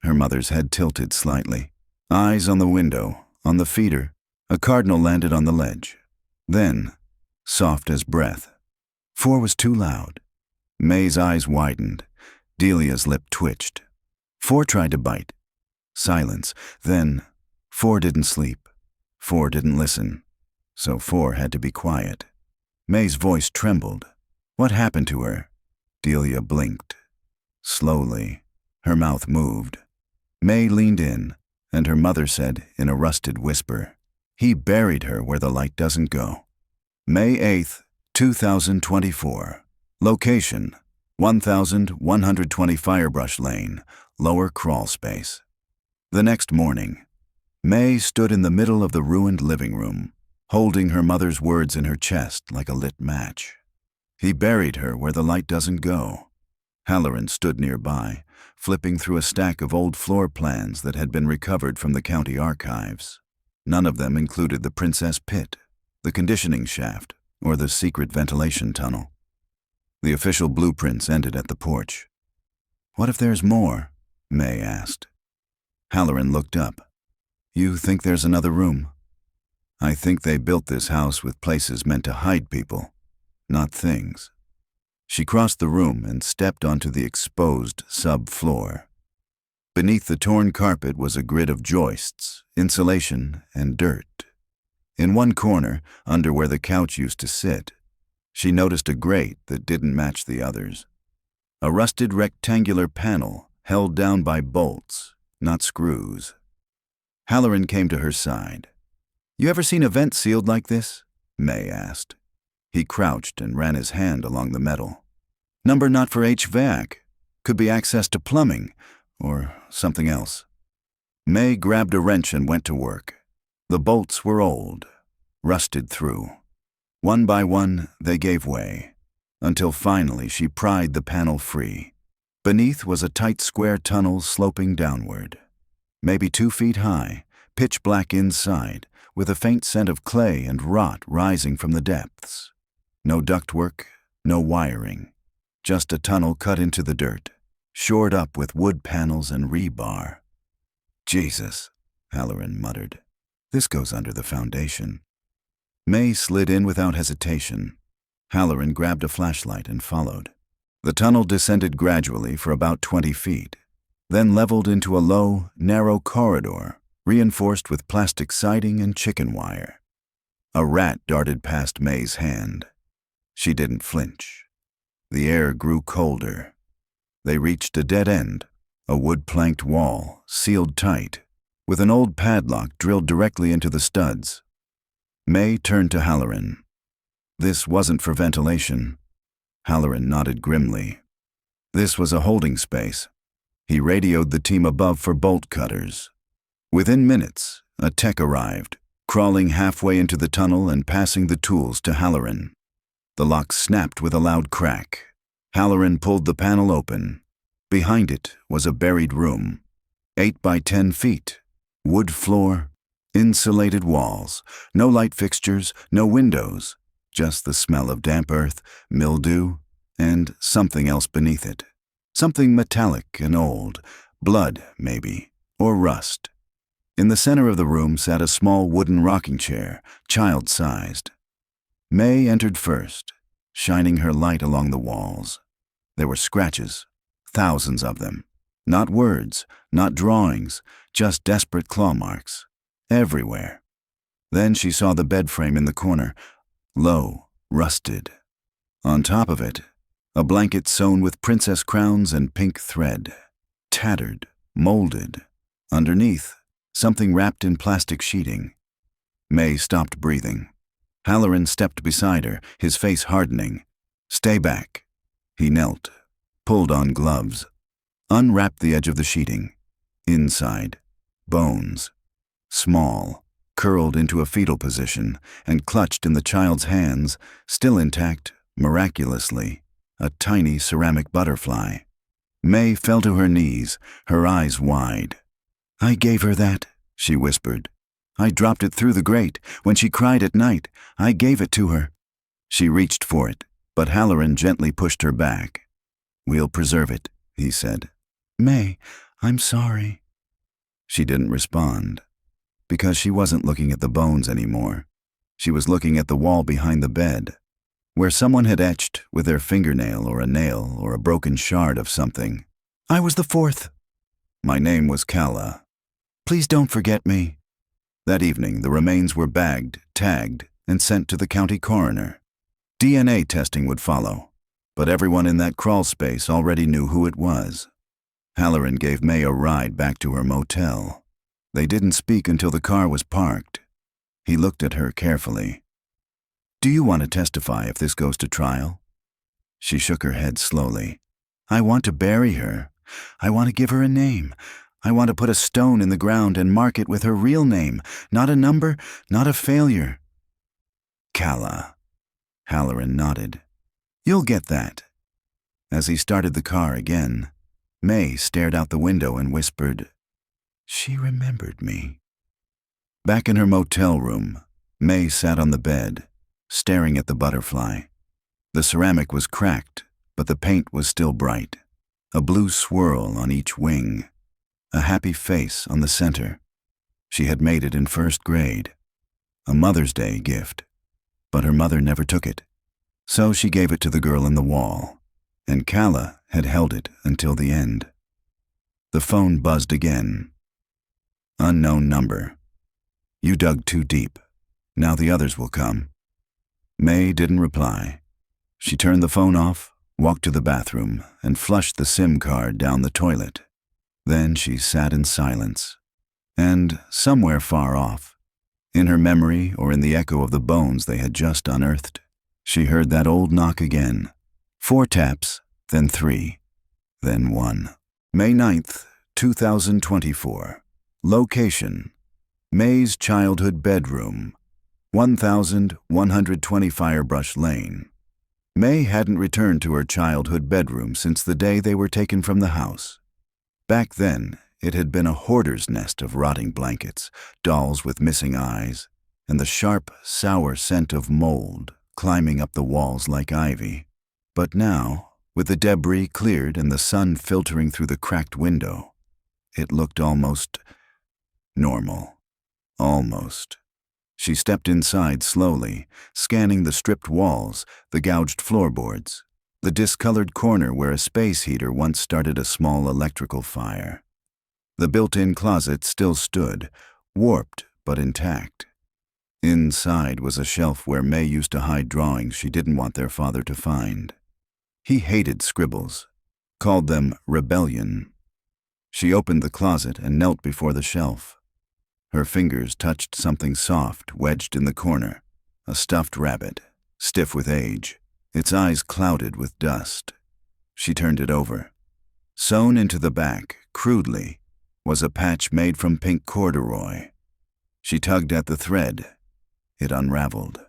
Her mother's head tilted slightly. Eyes on the window, on the feeder. A cardinal landed on the ledge. Then, soft as breath. 4 was too loud. May's eyes widened. Delia's lip twitched. 4 tried to bite. Silence. Then, 4 didn't sleep. 4 didn't listen. So 4 had to be quiet. May's voice trembled. "What happened to her?" Delia blinked. Slowly, her mouth moved. May leaned in, and her mother said in a rusted whisper, "He buried her where the light doesn't go." May 8th, 2024. Location, 1120 Firebrush Lane, lower crawl space. The next morning, May stood in the middle of the ruined living room, holding her mother's words in her chest like a lit match. "He buried her where the light doesn't go." Halloran stood nearby, flipping through a stack of old floor plans that had been recovered from the county archives. None of them included the Princess Pit, the conditioning shaft, or the secret ventilation tunnel. The official blueprints ended at the porch. "What if there's more?" May asked. Halloran looked up. "You think there's another room?" "I think they built this house with places meant to hide people, not things." She crossed the room and stepped onto the exposed subfloor. Beneath the torn carpet was a grid of joists, insulation, and dirt. In one corner, under where the couch used to sit, she noticed a grate that didn't match the others. A rusted rectangular panel held down by bolts, not screws. Halloran came to her side. "You ever seen a vent sealed like this?" May asked. He crouched and ran his hand along the metal. "Number not for HVAC. Could be access to plumbing, or something else." May grabbed a wrench and went to work. The bolts were old, rusted through. One by one, they gave way, until finally she pried the panel free. Beneath was a tight square tunnel sloping downward. Maybe 2 feet high, pitch black inside, with a faint scent of clay and rot rising from the depths. No ductwork, no wiring, just a tunnel cut into the dirt, shored up with wood panels and rebar. "Jesus," Halloran muttered. "This goes under the foundation." May slid in without hesitation. Halloran grabbed a flashlight and followed. The tunnel descended gradually for about 20 feet, then leveled into a low, narrow corridor, reinforced with plastic siding and chicken wire. A rat darted past May's hand. She didn't flinch. The air grew colder. They reached a dead end, a wood-planked wall, sealed tight, with an old padlock drilled directly into the studs. May turned to Halloran. This wasn't for ventilation. Halloran nodded grimly. This was a holding space. He radioed the team above for bolt cutters. Within minutes, a tech arrived, crawling halfway into the tunnel and passing the tools to Halloran. The lock snapped with a loud crack. Halloran pulled the panel open. Behind it was a buried room, 8 by 10 feet, wood floor, insulated walls, no light fixtures, no windows, just the smell of damp earth, mildew, and something else beneath it. Something metallic and old, blood, maybe, or rust. In the center of the room sat a small wooden rocking chair, child-sized. May entered first, shining her light along the walls. There were scratches, thousands of them. Not words, not drawings, just desperate claw marks. Everywhere. Then she saw the bed frame in the corner, low, rusted. On top of it, a blanket sewn with princess crowns and pink thread. Tattered, molded. Underneath, something wrapped in plastic sheeting. May stopped breathing. Halloran stepped beside her, his face hardening. "Stay back." He knelt, pulled on gloves, unwrapped the edge of the sheeting. Inside, bones. Small, curled into a fetal position, and clutched in the child's hands, still intact, miraculously, a tiny ceramic butterfly. May fell to her knees, her eyes wide. "I gave her that," she whispered. "I dropped it through the grate. When she cried at night, I gave it to her." She reached for it, but Halloran gently pushed her back. "We'll preserve it," he said. "May, I'm sorry." She didn't respond, because she wasn't looking at the bones anymore. She was looking at the wall behind the bed, where someone had etched, with their fingernail or a nail or a broken shard of something, "I was the 4th. My name was Kala. Please don't forget me." That evening, the remains were bagged, tagged, and sent to the county coroner. DNA testing would follow, but everyone in that crawl space already knew who it was. Halloran gave May a ride back to her motel. They didn't speak until the car was parked. He looked at her carefully. "Do you want to testify if this goes to trial?" She shook her head slowly. "I want to bury her. I want to give her a name. I want to put a stone in the ground and mark it with her real name, not a number, not a failure." "Kala." Halloran nodded. "You'll get that." As he started the car again, May stared out the window and whispered, "She remembered me." Back in her motel room, May sat on the bed, staring at the butterfly. The ceramic was cracked, but the paint was still bright. A blue swirl on each wing. A happy face on the center. She had made it in 1st grade. A Mother's Day gift. But her mother never took it. So she gave it to the girl in the wall, and Kala had held it until the end. The phone buzzed again. "Unknown number. You dug too deep. Now the others will come." May didn't reply. She turned the phone off, walked to the bathroom, and flushed the SIM card down the toilet. Then she sat in silence. And somewhere far off, in her memory or in the echo of the bones they had just unearthed, she heard that old knock again. 4 taps, then 3, then 1. May 9th, 2024. Location: May's childhood bedroom, 1120 Firebrush Lane. May hadn't returned to her childhood bedroom since the day they were taken from the house. Back then, it had been a hoarder's nest of rotting blankets, dolls with missing eyes, and the sharp, sour scent of mold climbing up the walls like ivy. But now, with the debris cleared and the sun filtering through the cracked window, it looked almost normal. Almost. She stepped inside slowly, scanning the stripped walls, the gouged floorboards, the discolored corner where a space heater once started a small electrical fire. The built-in closet still stood, warped but intact. Inside was a shelf where May used to hide drawings she didn't want their father to find. He hated scribbles, called them rebellion. She opened the closet and knelt before the shelf. Her fingers touched something soft wedged in the corner, a stuffed rabbit, stiff with age, its eyes clouded with dust. She turned it over. Sewn into the back, crudely, was a patch made from pink corduroy. She tugged at the thread. It unraveled.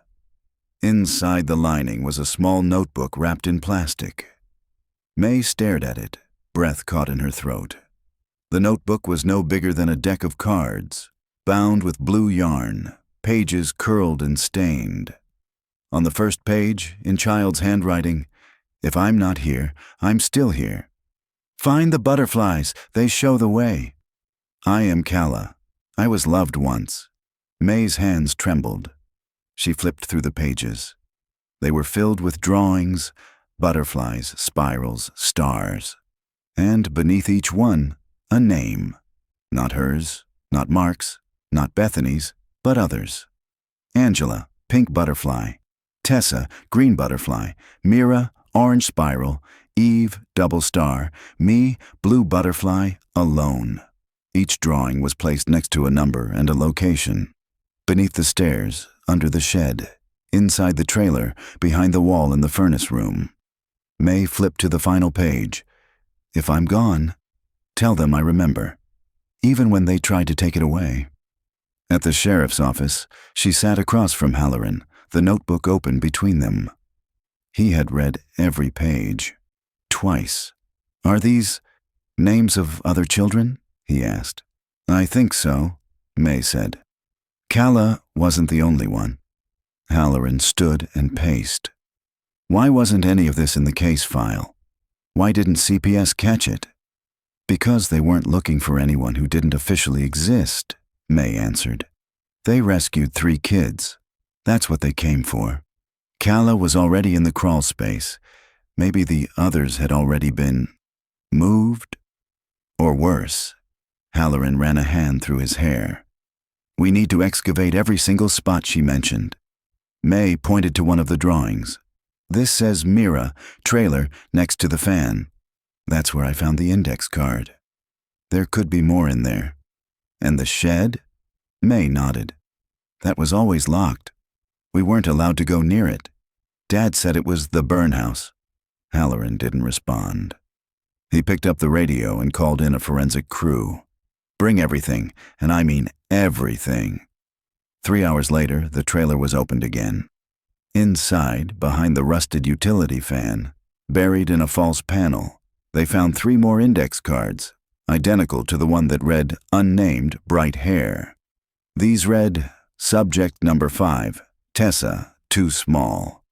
Inside the lining was a small notebook wrapped in plastic. May stared at it, breath caught in her throat. The notebook was no bigger than a deck of cards, bound with blue yarn, pages curled and stained. On the first page, in child's handwriting, "If I'm not here, I'm still here. Find the butterflies, they show the way. I am Calla. I was loved once." May's hands trembled. She flipped through the pages. They were filled with drawings, butterflies, spirals, stars. And beneath each one, a name. Not hers, not Mark's, not Bethany's, but others. Angela, pink butterfly. Tessa, green butterfly. Mira, orange spiral. Eve, double star. Me, blue butterfly, alone. Each drawing was placed next to a number and a location. Beneath the stairs, under the shed, inside the trailer, behind the wall in the furnace room. May flipped to the final page. "If I'm gone, tell them I remember, even when they tried to take it away." At the sheriff's office, she sat across from Halloran, the notebook open between them. He had read every page. Twice. "Are these names of other children?" he asked. "I think so," May said. Calla wasn't the only one. Halloran stood and paced. Why wasn't any of this in the case file? Why didn't CPS catch it? "Because they weren't looking for anyone who didn't officially exist," May answered. "They rescued 3 kids. That's what they came for. Calla was already in the crawl space. Maybe the others had already been moved? Or worse." Halloran ran a hand through his hair. "We need to excavate every single spot she mentioned." May pointed to one of the drawings. "This says Mira, trailer, next to the fan. That's where I found the index card. There could be more in there." "And the shed?" May nodded. "That was always locked. We weren't allowed to go near it. Dad said it was the burn house." Halloran didn't respond. He picked up the radio and called in a forensic crew. "Bring everything, and I mean everything." 3 hours later, the trailer was opened again. Inside, behind the rusted utility fan, buried in a false panel, they found 3 more index cards, identical to the one that read "Unnamed Bright Hair." These read, "Subject number 5, Tessa, too small.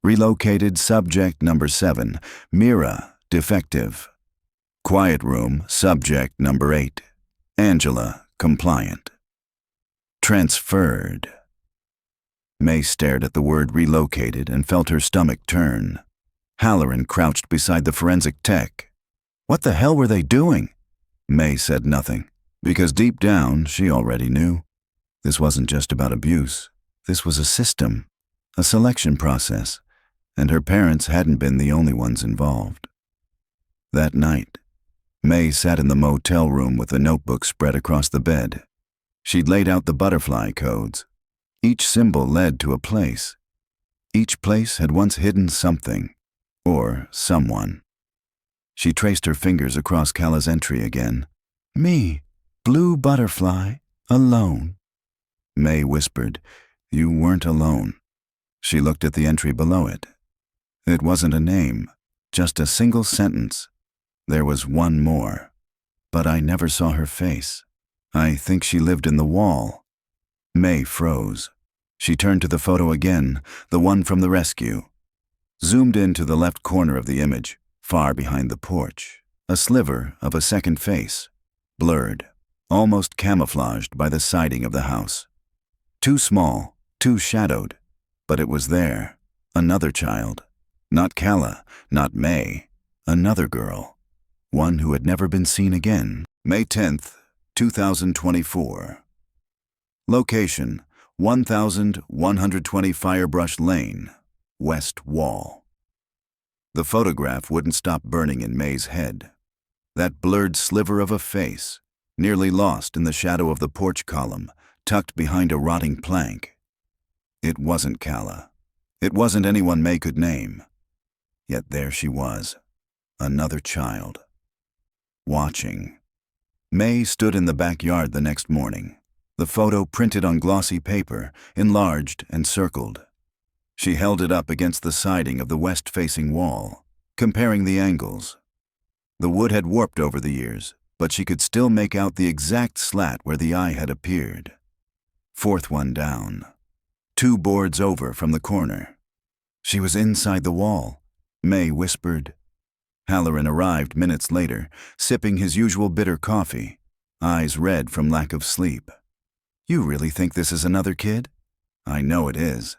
Relocated subject number 7, Mira, defective. Quiet room, subject number 8, Angela, compliant. Transferred." May stared at the word relocated and felt her stomach turn. Halloran crouched beside the forensic tech. "What the hell were they doing?" May said nothing, because deep down she already knew. This wasn't just about abuse. This was a system, a selection process, and her parents hadn't been the only ones involved. That night, May sat in the motel room with a notebook spread across the bed. She'd laid out the butterfly codes. Each symbol led to a place. Each place had once hidden something, or someone. She traced her fingers across Calla's entry again. "Me, blue butterfly, alone." May whispered, "You weren't alone." She looked at the entry below it. It wasn't a name, just a single sentence. There was one more. "But I never saw her face. I think she lived in the wall." May froze. She turned to the photo again, the one from the rescue. Zoomed into the left corner of the image, far behind the porch, a sliver of a second face, blurred, almost camouflaged by the siding of the house. Too small, too shadowed, but it was there. Another child. Not Calla, not May. Another girl. One who had never been seen again. May 10th, 2024. Location: 1120 Firebrush Lane, West Wall. The photograph wouldn't stop burning in May's head. That blurred sliver of a face, nearly lost in the shadow of the porch column, tucked behind a rotting plank. It wasn't Calla. It wasn't anyone May could name. Yet there she was, another child. Watching. May stood in the backyard the next morning, the photo printed on glossy paper, enlarged and circled. She held it up against the siding of the west-facing wall, comparing the angles. The wood had warped over the years, but she could still make out the exact slat where the eye had appeared. Fourth one down. 2 boards over from the corner. She was inside the wall. May whispered. Halloran arrived minutes later, sipping his usual bitter coffee, eyes red from lack of sleep. "You really think this is another kid?" "I know it is."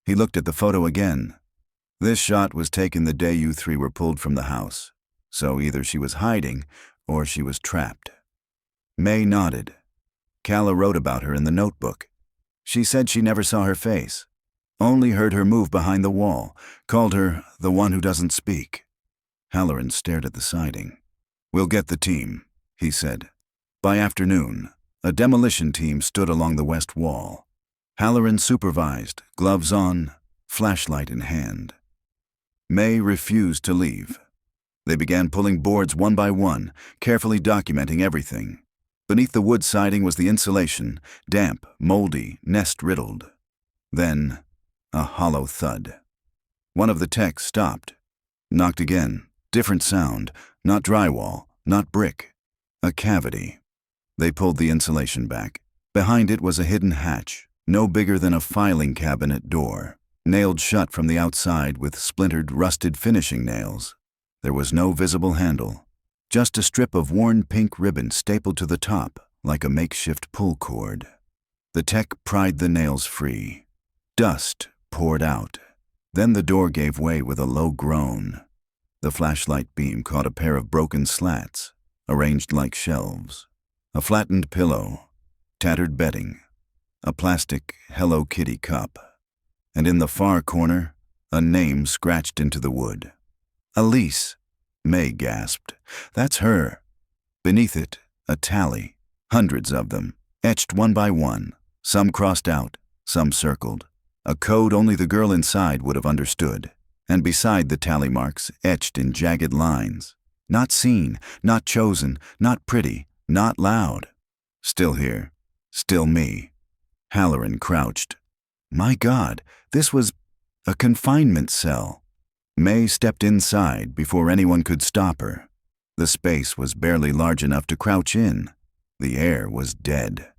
He looked at the photo again. This shot was taken the day you three were pulled from the house, so either she was hiding or she was trapped. May nodded. Calla wrote about her in the notebook. She said she never saw her face, only heard her move behind the wall, called her the one who doesn't speak. Halloran stared at the siding. "We'll get the team," he said. By afternoon, a demolition team stood along the west wall. Halloran supervised, gloves on, flashlight in hand. May refused to leave. They began pulling boards one by one, carefully documenting everything. Beneath the wood siding was the insulation, damp, moldy, nest-riddled. Then, a hollow thud. One of the techs stopped. Knocked again. Different sound. Not drywall, not brick. A cavity. They pulled the insulation back. Behind it was a hidden hatch, no bigger than a filing cabinet door, nailed shut from the outside with splintered, rusted finishing nails. There was no visible handle, just a strip of worn pink ribbon stapled to the top like a makeshift pull cord. The tech pried the nails free. Dust poured out. Then the door gave way with a low groan. The flashlight beam caught a pair of broken slats, arranged like shelves, a flattened pillow, tattered bedding, a plastic Hello Kitty cup, and in the far corner, a name scratched into the wood. "Elise," May gasped. "That's her." Beneath it, a tally, hundreds of them, etched one by one, some crossed out, some circled, a code only the girl inside would have understood. And beside the tally marks, etched in jagged lines. Not seen, not chosen, not pretty, not loud. Still here, still me. Halloran crouched. My God, this was a confinement cell. May stepped inside before anyone could stop her. The space was barely large enough to crouch in. The air was dead.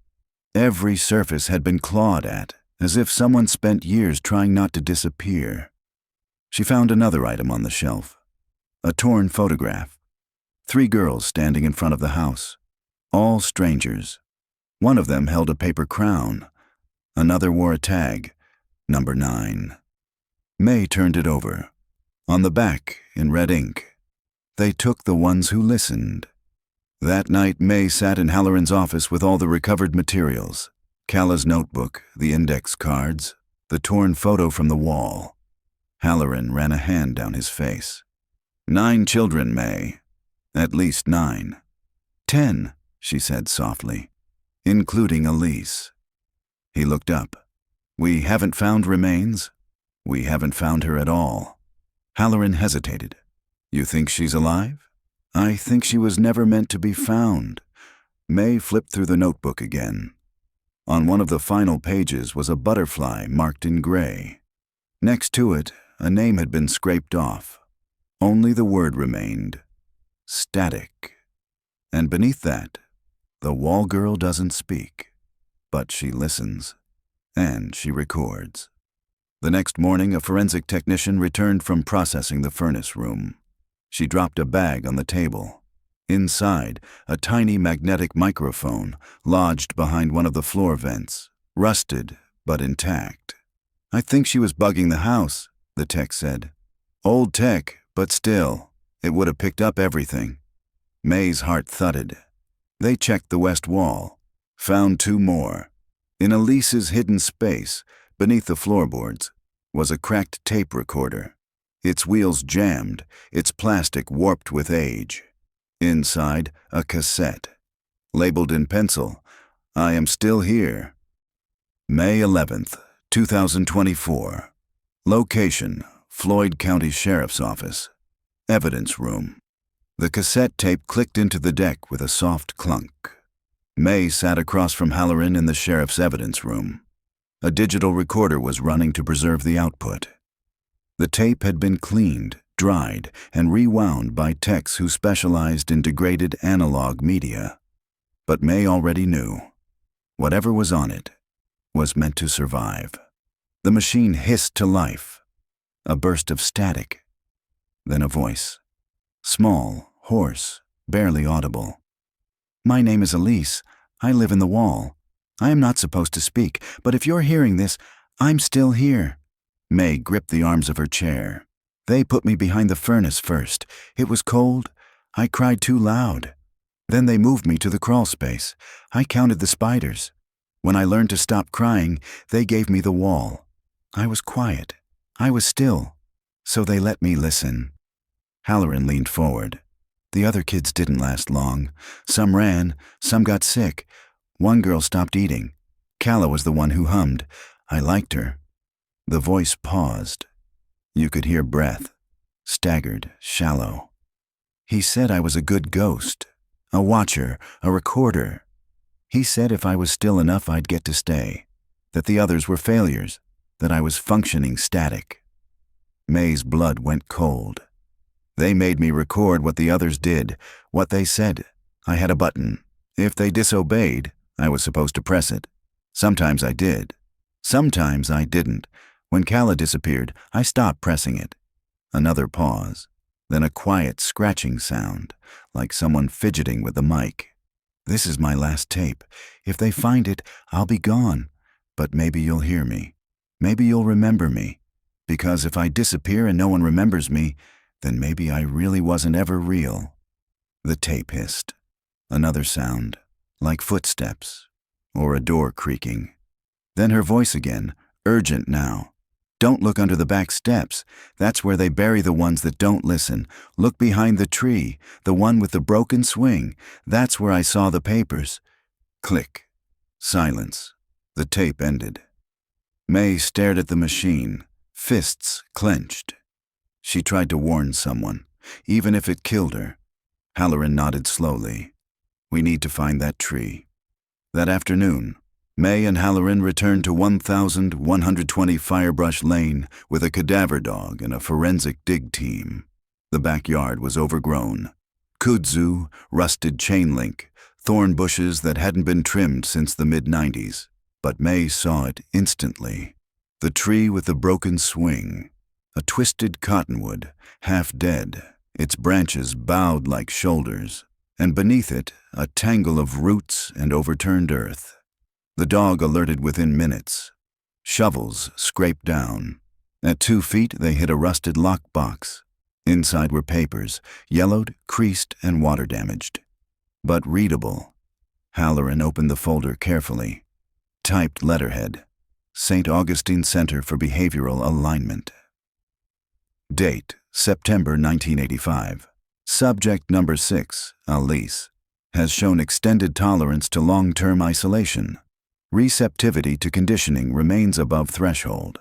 Every surface had been clawed at, as if someone spent years trying not to disappear. She found another item on the shelf, a torn photograph. 3 girls standing in front of the house, all strangers. One of them held a paper crown. Another wore a tag, number 9. May turned it over. On the back, in red ink, "They took the ones who listened." That night, May sat in Halloran's office with all the recovered materials, Calla's notebook, the index cards, the torn photo from the wall. Halloran ran a hand down his face. 9 children, May. At least 9. 10, she said softly, including Elise. He looked up. "We haven't found remains? We haven't found her at all." Halloran hesitated. "You think she's alive?" "I think she was never meant to be found." May flipped through the notebook again. On one of the final pages was a butterfly marked in gray. Next to it, a name had been scraped off. Only the word remained, static. And beneath that, "The wall girl doesn't speak, but she listens." And she records. The next morning, a forensic technician returned from processing the furnace room. She dropped a bag on the table. Inside, a tiny magnetic microphone lodged behind one of the floor vents, rusted but intact. "I think she was bugging the house," the tech said. "Old tech, but still, it would have picked up everything." May's heart thudded. They checked the west wall, found 2 more. In Elise's hidden space, beneath the floorboards, was a cracked tape recorder. Its wheels jammed, its plastic warped with age. Inside, a cassette. Labeled in pencil, "I am still here." May 11th, 2024. Location, Floyd County Sheriff's Office. Evidence room. The cassette tape clicked into the deck with a soft clunk. May sat across from Halloran in the sheriff's evidence room. A digital recorder was running to preserve the output. The tape had been cleaned, dried, and rewound by techs who specialized in degraded analog media. But May already knew. Whatever was on it was meant to survive. The machine hissed to life. A burst of static. Then a voice. Small, hoarse, barely audible. "My name is Elise. I live in the wall. I am not supposed to speak, but if you're hearing this, I'm still here." May gripped the arms of her chair. "They put me behind the furnace first. It was cold. I cried too loud. Then they moved me to the crawl space. I counted the spiders. When I learned to stop crying, they gave me the wall. I was quiet. I was still. So they let me listen." Halloran leaned forward. "The other kids didn't last long. Some ran, some got sick. One girl stopped eating. Calla was the one who hummed. I liked her." The voice paused. You could hear breath, staggered, shallow. "He said I was a good ghost, a watcher, a recorder. He said if I was still enough I'd get to stay, that the others were failures, that I was functioning static." May's blood went cold. "They made me record what the others did, what they said. I had a button. If they disobeyed, I was supposed to press it. Sometimes I did. Sometimes I didn't. When Calla disappeared, I stopped pressing it." Another pause, then a quiet scratching sound, like someone fidgeting with the mic. "This is my last tape. If they find it, I'll be gone. But maybe you'll hear me. Maybe you'll remember me. Because if I disappear and no one remembers me, then maybe I really wasn't ever real." The tape hissed. Another sound, like footsteps, or a door creaking. Then her voice again, urgent now. "Don't look under the back steps. That's where they bury the ones that don't listen. Look behind the tree, the one with the broken swing. That's where I saw the papers." Click. Silence. The tape ended. May stared at the machine, fists clenched. She tried to warn someone, even if it killed her. Halloran nodded slowly. "We need to find that tree." That afternoon, May and Halloran returned to 1120 Firebrush Lane with a cadaver dog and a forensic dig team. The backyard was overgrown. Kudzu, rusted chain link, thorn bushes that hadn't been trimmed since the mid-90s. But May saw it instantly. The tree with the broken swing. A twisted cottonwood, half dead, its branches bowed like shoulders, and beneath it a tangle of roots and overturned earth. The dog alerted within minutes. Shovels scraped down. At 2 feet they hit a rusted lockbox. Inside were papers, yellowed, creased, and water-damaged. But readable. Halloran opened the folder carefully. Typed letterhead. St. Augustine Center for Behavioral Alignment. Date, September 1985. Subject number 6, Elise, has shown extended tolerance to long-term isolation. Receptivity to conditioning remains above threshold.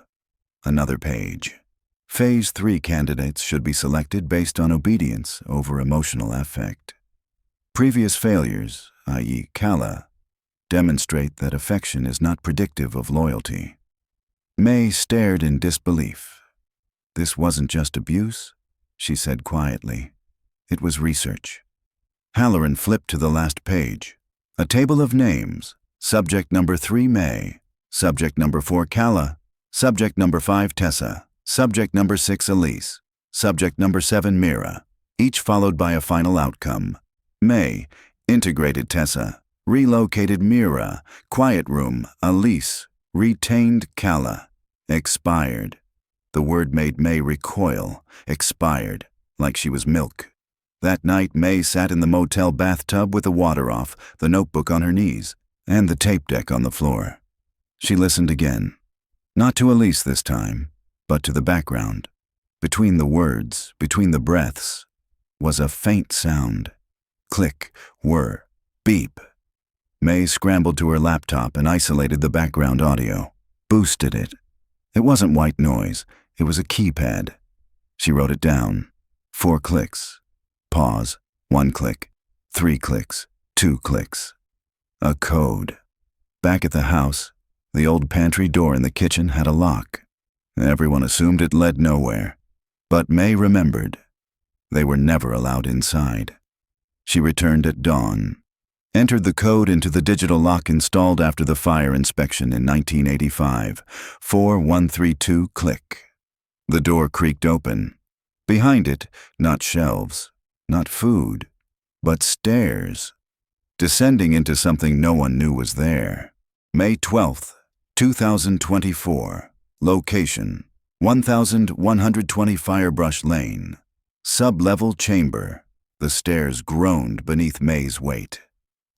Another page. Phase 3 candidates should be selected based on obedience over emotional affect. Previous failures, i.e. Calla, demonstrate that affection is not predictive of loyalty. May stared in disbelief. "This wasn't just abuse," she said quietly. "It was research." Halloran flipped to the last page. A table of names. Subject number 3, May. Subject number 4, Kala. Subject number 5, Tessa. Subject number 6, Elise. Subject number 7, Mira. Each followed by a final outcome. May, integrated Tessa. Relocated Mira. Quiet room, Elise. Retained Kala. Expired. The word made May recoil. Expired. Like she was milk. That night, May sat in the motel bathtub with the water off, the notebook on her knees, and the tape deck on the floor. She listened again. Not to Elise this time, but to the background. Between the words, between the breaths, was a faint sound. Click, whir, beep. May scrambled to her laptop and isolated the background audio. Boosted it. It wasn't white noise, it was a keypad. She wrote it down. 4 clicks. Pause. 1 click. 3 clicks. 2 clicks. A code. Back at the house, the old pantry door in the kitchen had a lock. Everyone assumed it led nowhere. But May remembered. They were never allowed inside. She returned at dawn, entered the code into the digital lock installed after the fire inspection in 1985. 4132 click. The door creaked open. Behind it, not shelves, not food, but stairs. Descending into something no one knew was there. May 12th, 2024. Location: 1120 Firebrush Lane. Sub-level chamber. The stairs groaned beneath May's weight.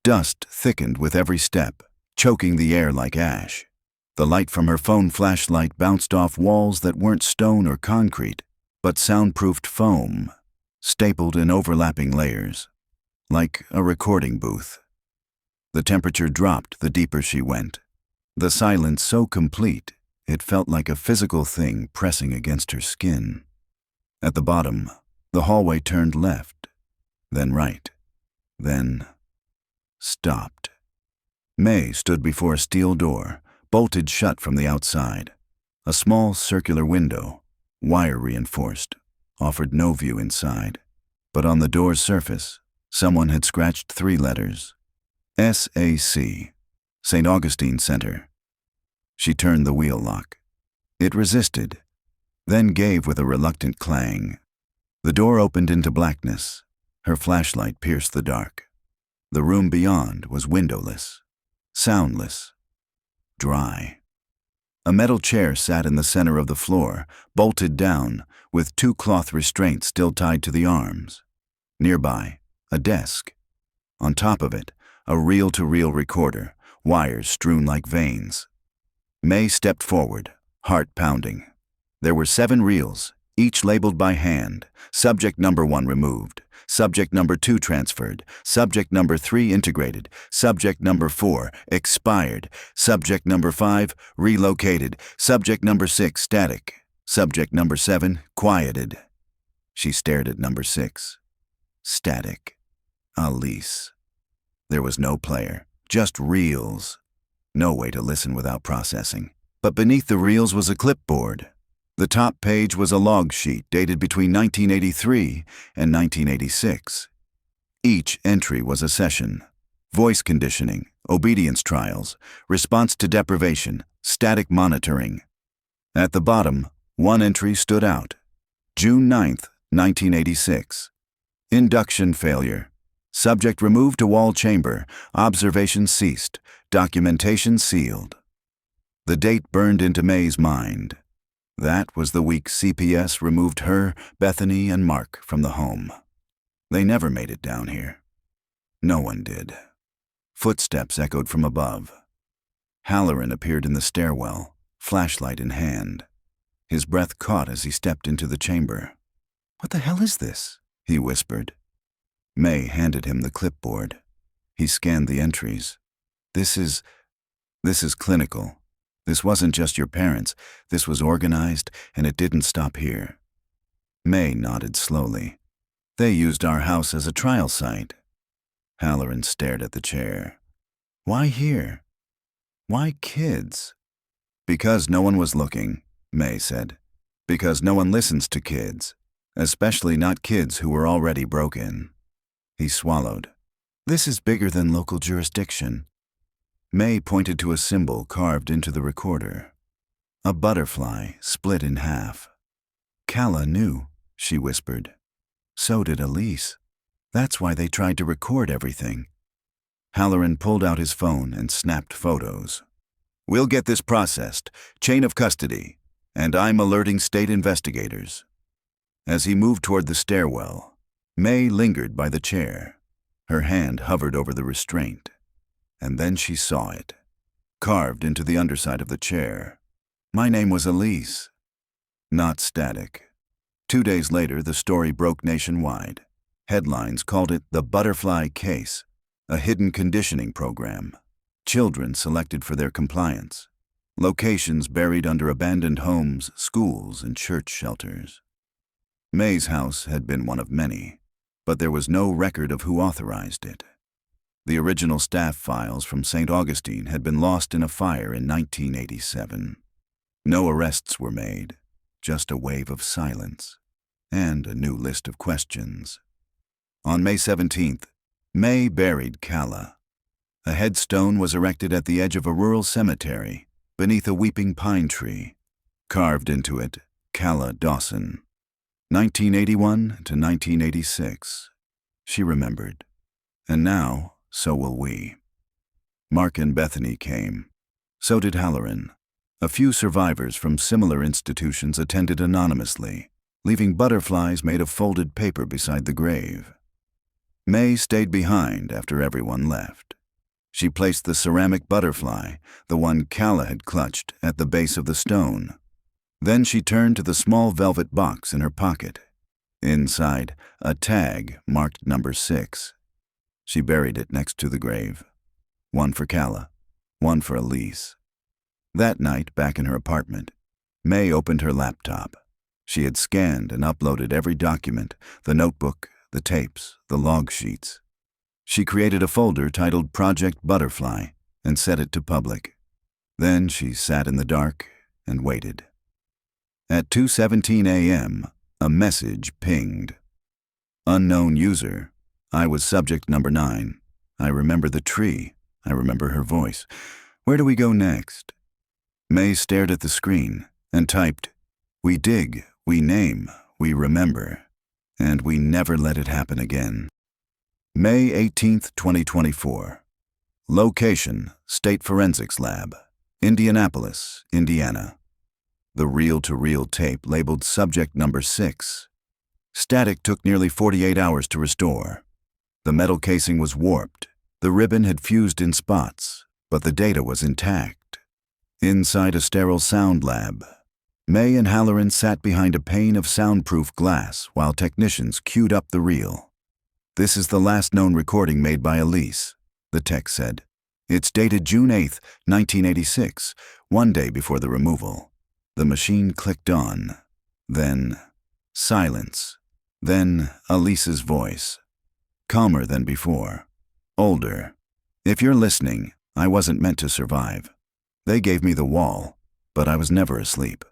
Dust thickened with every step, choking the air like ash. The light from her phone flashlight bounced off walls that weren't stone or concrete, but soundproofed foam, stapled in overlapping layers, like a recording booth. The temperature dropped the deeper she went. The silence so complete, it felt like a physical thing pressing against her skin. At the bottom, the hallway turned left, then right, then stopped. May stood before a steel door, bolted shut from the outside. A small circular window, wire-reinforced, offered no view inside. But on the door's surface, someone had scratched 3 letters. SAC, St. Augustine Center. She turned the wheel lock. It resisted, then gave with a reluctant clang. The door opened into blackness. Her flashlight pierced the dark. The room beyond was windowless, soundless, dry. A metal chair sat in the center of the floor, bolted down, with 2 cloth restraints still tied to the arms. Nearby, a desk. On top of it, a reel-to-reel recorder, wires strewn like veins. May stepped forward, heart pounding. There were 7 reels, each labeled by hand. Subject number 1 removed. Subject number 2 transferred. Subject number 3 integrated. Subject number 4 expired. Subject number 5 relocated. Subject number 6 static. Subject number 7 quieted. She stared at number 6. Static. Elise. There was no player, just reels. No way to listen without processing. But beneath the reels was a clipboard. The top page was a log sheet dated between 1983 and 1986. Each entry was a session. Voice conditioning, obedience trials, response to deprivation, static monitoring. At the bottom, one entry stood out. June 9th, 1986. Induction failure. Subject removed to wall chamber. Observation ceased. Documentation sealed. The date burned into May's mind. That was the week CPS removed her, Bethany, and Mark from the home. They never made it down here. No one did. Footsteps echoed from above. Halloran appeared in the stairwell, flashlight in hand. His breath caught as he stepped into the chamber. "What the hell is this?" he whispered. May handed him the clipboard. He scanned the entries. This is clinical. This wasn't just your parents. This was organized, and it didn't stop here. May nodded slowly. They used our house as a trial site. Halloran stared at the chair. Why here? Why kids? Because no one was looking, May said. Because no one listens to kids, especially not kids who were already broken. He swallowed. This is bigger than local jurisdiction. May pointed to a symbol carved into the recorder. A butterfly split in half. Calla knew, she whispered. So did Elise. That's why they tried to record everything. Halloran pulled out his phone and snapped photos. We'll get this processed, chain of custody, and I'm alerting state investigators. As he moved toward the stairwell, May lingered by the chair. Her hand hovered over the restraint, and then she saw it, carved into the underside of the chair. My name was Elise. Not static. 2 days later, the story broke nationwide. Headlines called it the Butterfly Case, a hidden conditioning program. Children selected for their compliance. Locations buried under abandoned homes, schools, and church shelters. May's house had been one of many, but there was no record of who authorized it. The original staff files from St. Augustine had been lost in a fire in 1987. No arrests were made, just a wave of silence, and a new list of questions. On May 17th, May buried Calla. A headstone was erected at the edge of a rural cemetery, beneath a weeping pine tree. Carved into it, Calla Dawson. 1981 to 1986. She remembered. And now, so will we. Mark and Bethany came. So did Halloran. A few survivors from similar institutions attended anonymously, leaving butterflies made of folded paper beside the grave. May stayed behind after everyone left. She placed the ceramic butterfly, the one Calla had clutched, at the base of the stone. Then she turned to the small velvet box in her pocket. Inside, a tag marked number 6. She buried it next to the grave. One for Calla, one for Elise. That night, back in her apartment, May opened her laptop. She had scanned and uploaded every document, the notebook, the tapes, the log sheets. She created a folder titled Project Butterfly and set it to public. Then she sat in the dark and waited. At 2:17 a.m., a message pinged. Unknown user. I was subject number 9. I remember the tree. I remember her voice. Where do we go next? May stared at the screen and typed, We dig, we name, we remember, and we never let it happen again. May 18th, 2024. Location, State Forensics Lab, Indianapolis, Indiana. The reel-to-reel tape labeled subject number 6. Static took nearly 48 hours to restore. The metal casing was warped. The ribbon had fused in spots, but the data was intact. Inside a sterile sound lab, May and Halloran sat behind a pane of soundproof glass while technicians queued up the reel. This is the last known recording made by Elise, the tech said. It's dated June 8, 1986, one day before the removal. The machine clicked on. Then silence. Then Elise's voice. Calmer than before. Older. If you're listening, I wasn't meant to survive. They gave me the wall, but I was never asleep.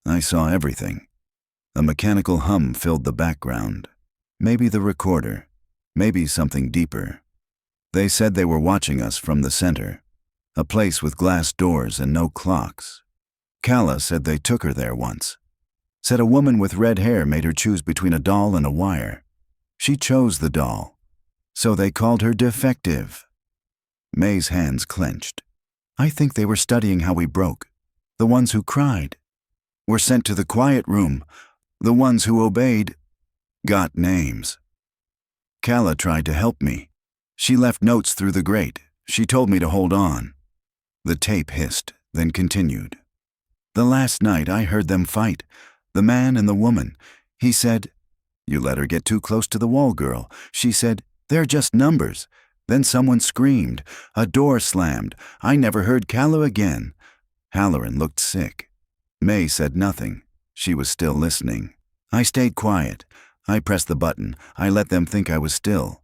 I saw everything. A mechanical hum filled the background. Maybe the recorder. Maybe something deeper. They said they were watching us from the center, a place with glass doors and no clocks. Calla said they took her there once. Said a woman with red hair made her choose between a doll and a wire. She chose the doll, so they called her defective. May's hands clenched. I think they were studying how we broke. The ones who cried. Were sent to the quiet room. The ones who obeyed got names. Calla tried to help me. She left notes through the grate. She told me to hold on. The tape hissed, then continued. The last night I heard them fight. The man and the woman. He said, You let her get too close to the wall, girl. She said, They're just numbers. Then someone screamed. A door slammed. I never heard Calla again. Halloran looked sick. May said nothing. She was still listening. I stayed quiet. I pressed the button. I let them think I was still.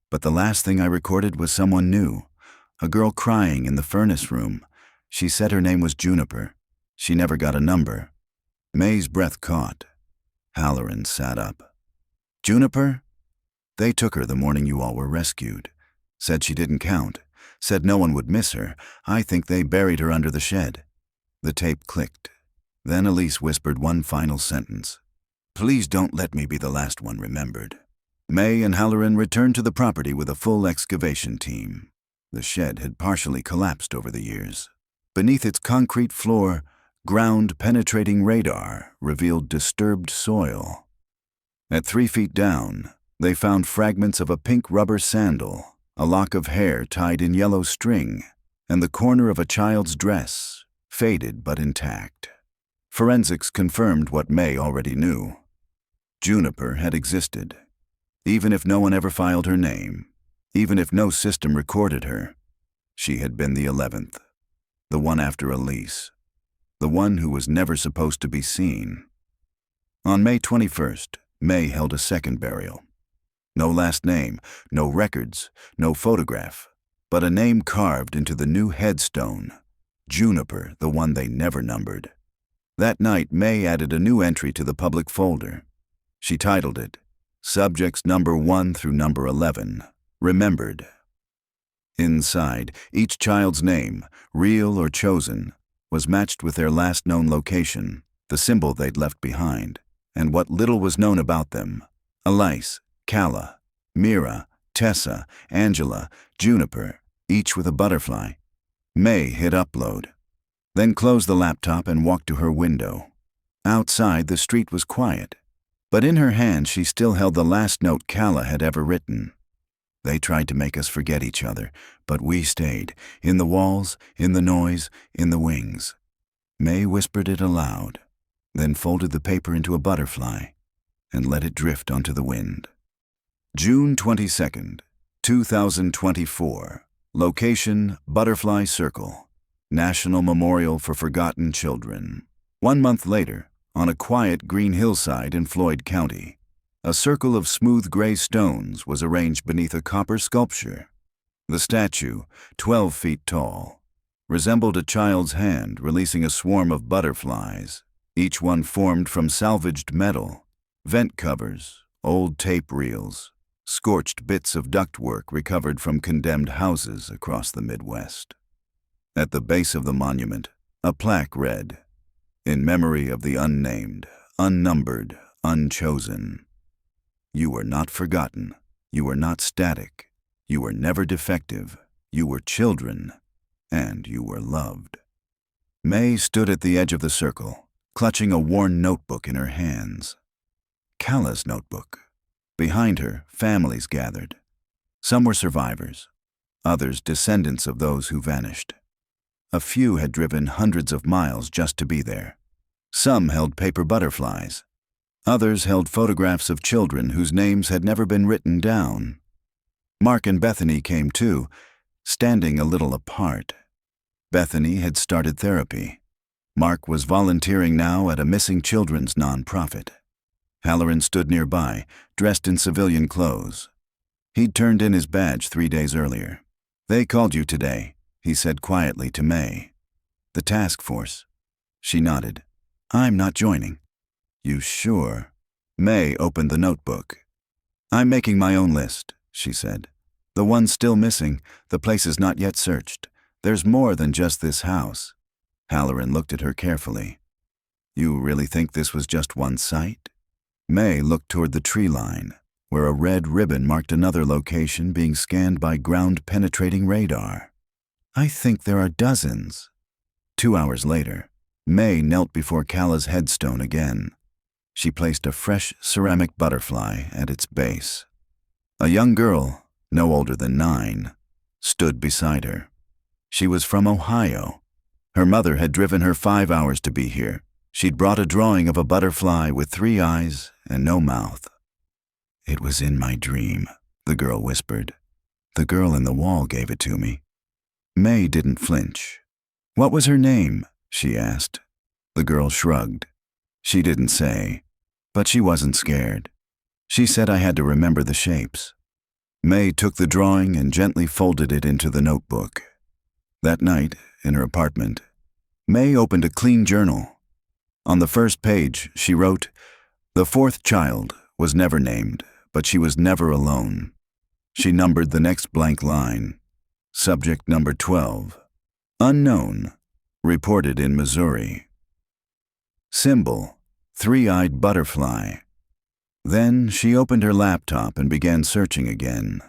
But the last thing I recorded was someone new. A girl crying in the furnace room. She said her name was Juniper. She never got a number. May's breath caught. Halloran sat up. Juniper? They took her the morning you all were rescued. Said she didn't count. Said no one would miss her. I think they buried her under the shed. The tape clicked. Then Elise whispered one final sentence. Please don't let me be the last one remembered. May and Halloran returned to the property with a full excavation team. The shed had partially collapsed over the years. Beneath its concrete floor, ground-penetrating radar revealed disturbed soil. At 3 feet down, they found fragments of a pink rubber sandal, a lock of hair tied in yellow string, and the corner of a child's dress, faded but intact. Forensics confirmed what May already knew. Juniper had existed. Even if no one ever filed her name, even if no system recorded her, she had been the 11th, the one after Elise, the one who was never supposed to be seen. On May 21st, May held a second burial. No last name, no records, no photograph, but a name carved into the new headstone, Juniper, the one they never numbered. That night, May added a new entry to the public folder. She titled it, Subjects number 1 through number 11, remembered. Inside, each child's name, real or chosen, was matched with their last known location, the symbol they'd left behind, and what little was known about them. Elise, Calla, Mira, Tessa, Angela, Juniper, each with a butterfly. May hit upload, then closed the laptop and walked to her window. Outside, the street was quiet, but in her hand she still held the last note Calla had ever written. They tried to make us forget each other, but we stayed, in the walls, in the noise, in the wings. May whispered it aloud, then folded the paper into a butterfly and let it drift onto the wind. June 22nd, 2024. Location, Butterfly Circle, National Memorial for Forgotten Children. 1 month later, on a quiet green hillside in Floyd County, a circle of smooth gray stones was arranged beneath a copper sculpture. The statue, 12 feet tall, resembled a child's hand releasing a swarm of butterflies, each one formed from salvaged metal, vent covers, old tape reels, scorched bits of ductwork recovered from condemned houses across the Midwest. At the base of the monument, a plaque read, In memory of the unnamed, unnumbered, unchosen. You were not forgotten. You were not static. You were never defective. You were children, and you were loved. May stood at the edge of the circle, clutching a worn notebook in her hands. Calla's notebook. Behind her, families gathered. Some were survivors, others descendants of those who vanished. A few had driven hundreds of miles just to be there. Some held paper butterflies. Others held photographs of children whose names had never been written down. Mark and Bethany came too, standing a little apart. Bethany had started therapy. Mark was volunteering now at a missing children's nonprofit. Halloran stood nearby, dressed in civilian clothes. He'd turned in his badge 3 days earlier. They called you today, he said quietly to May. The task force. She nodded. I'm not joining. You sure? May opened the notebook. I'm making my own list, she said. The ones still missing, the places not yet searched. There's more than just this house. Halloran looked at her carefully. You really think this was just one site? May looked toward the tree line, where a red ribbon marked another location being scanned by ground-penetrating radar. I think there are dozens. 2 hours later, May knelt before Calla's headstone again. She placed a fresh ceramic butterfly at its base. A young girl, no older than 9, stood beside her. She was from Ohio. Her mother had driven her 5 hours to be here. She'd brought a drawing of a butterfly with 3 eyes and no mouth. It was in my dream, the girl whispered. The girl in the wall gave it to me. May didn't flinch. What was her name? She asked. The girl shrugged. She didn't say, but she wasn't scared. She said I had to remember the shapes. May took the drawing and gently folded it into the notebook. That night, in her apartment, May opened a clean journal. On the first page, she wrote, The 4th child was never named, but she was never alone. She numbered the next blank line. Subject number 12. Unknown. Reported in Missouri. Symbol: three-eyed butterfly. Then she opened her laptop and began searching again.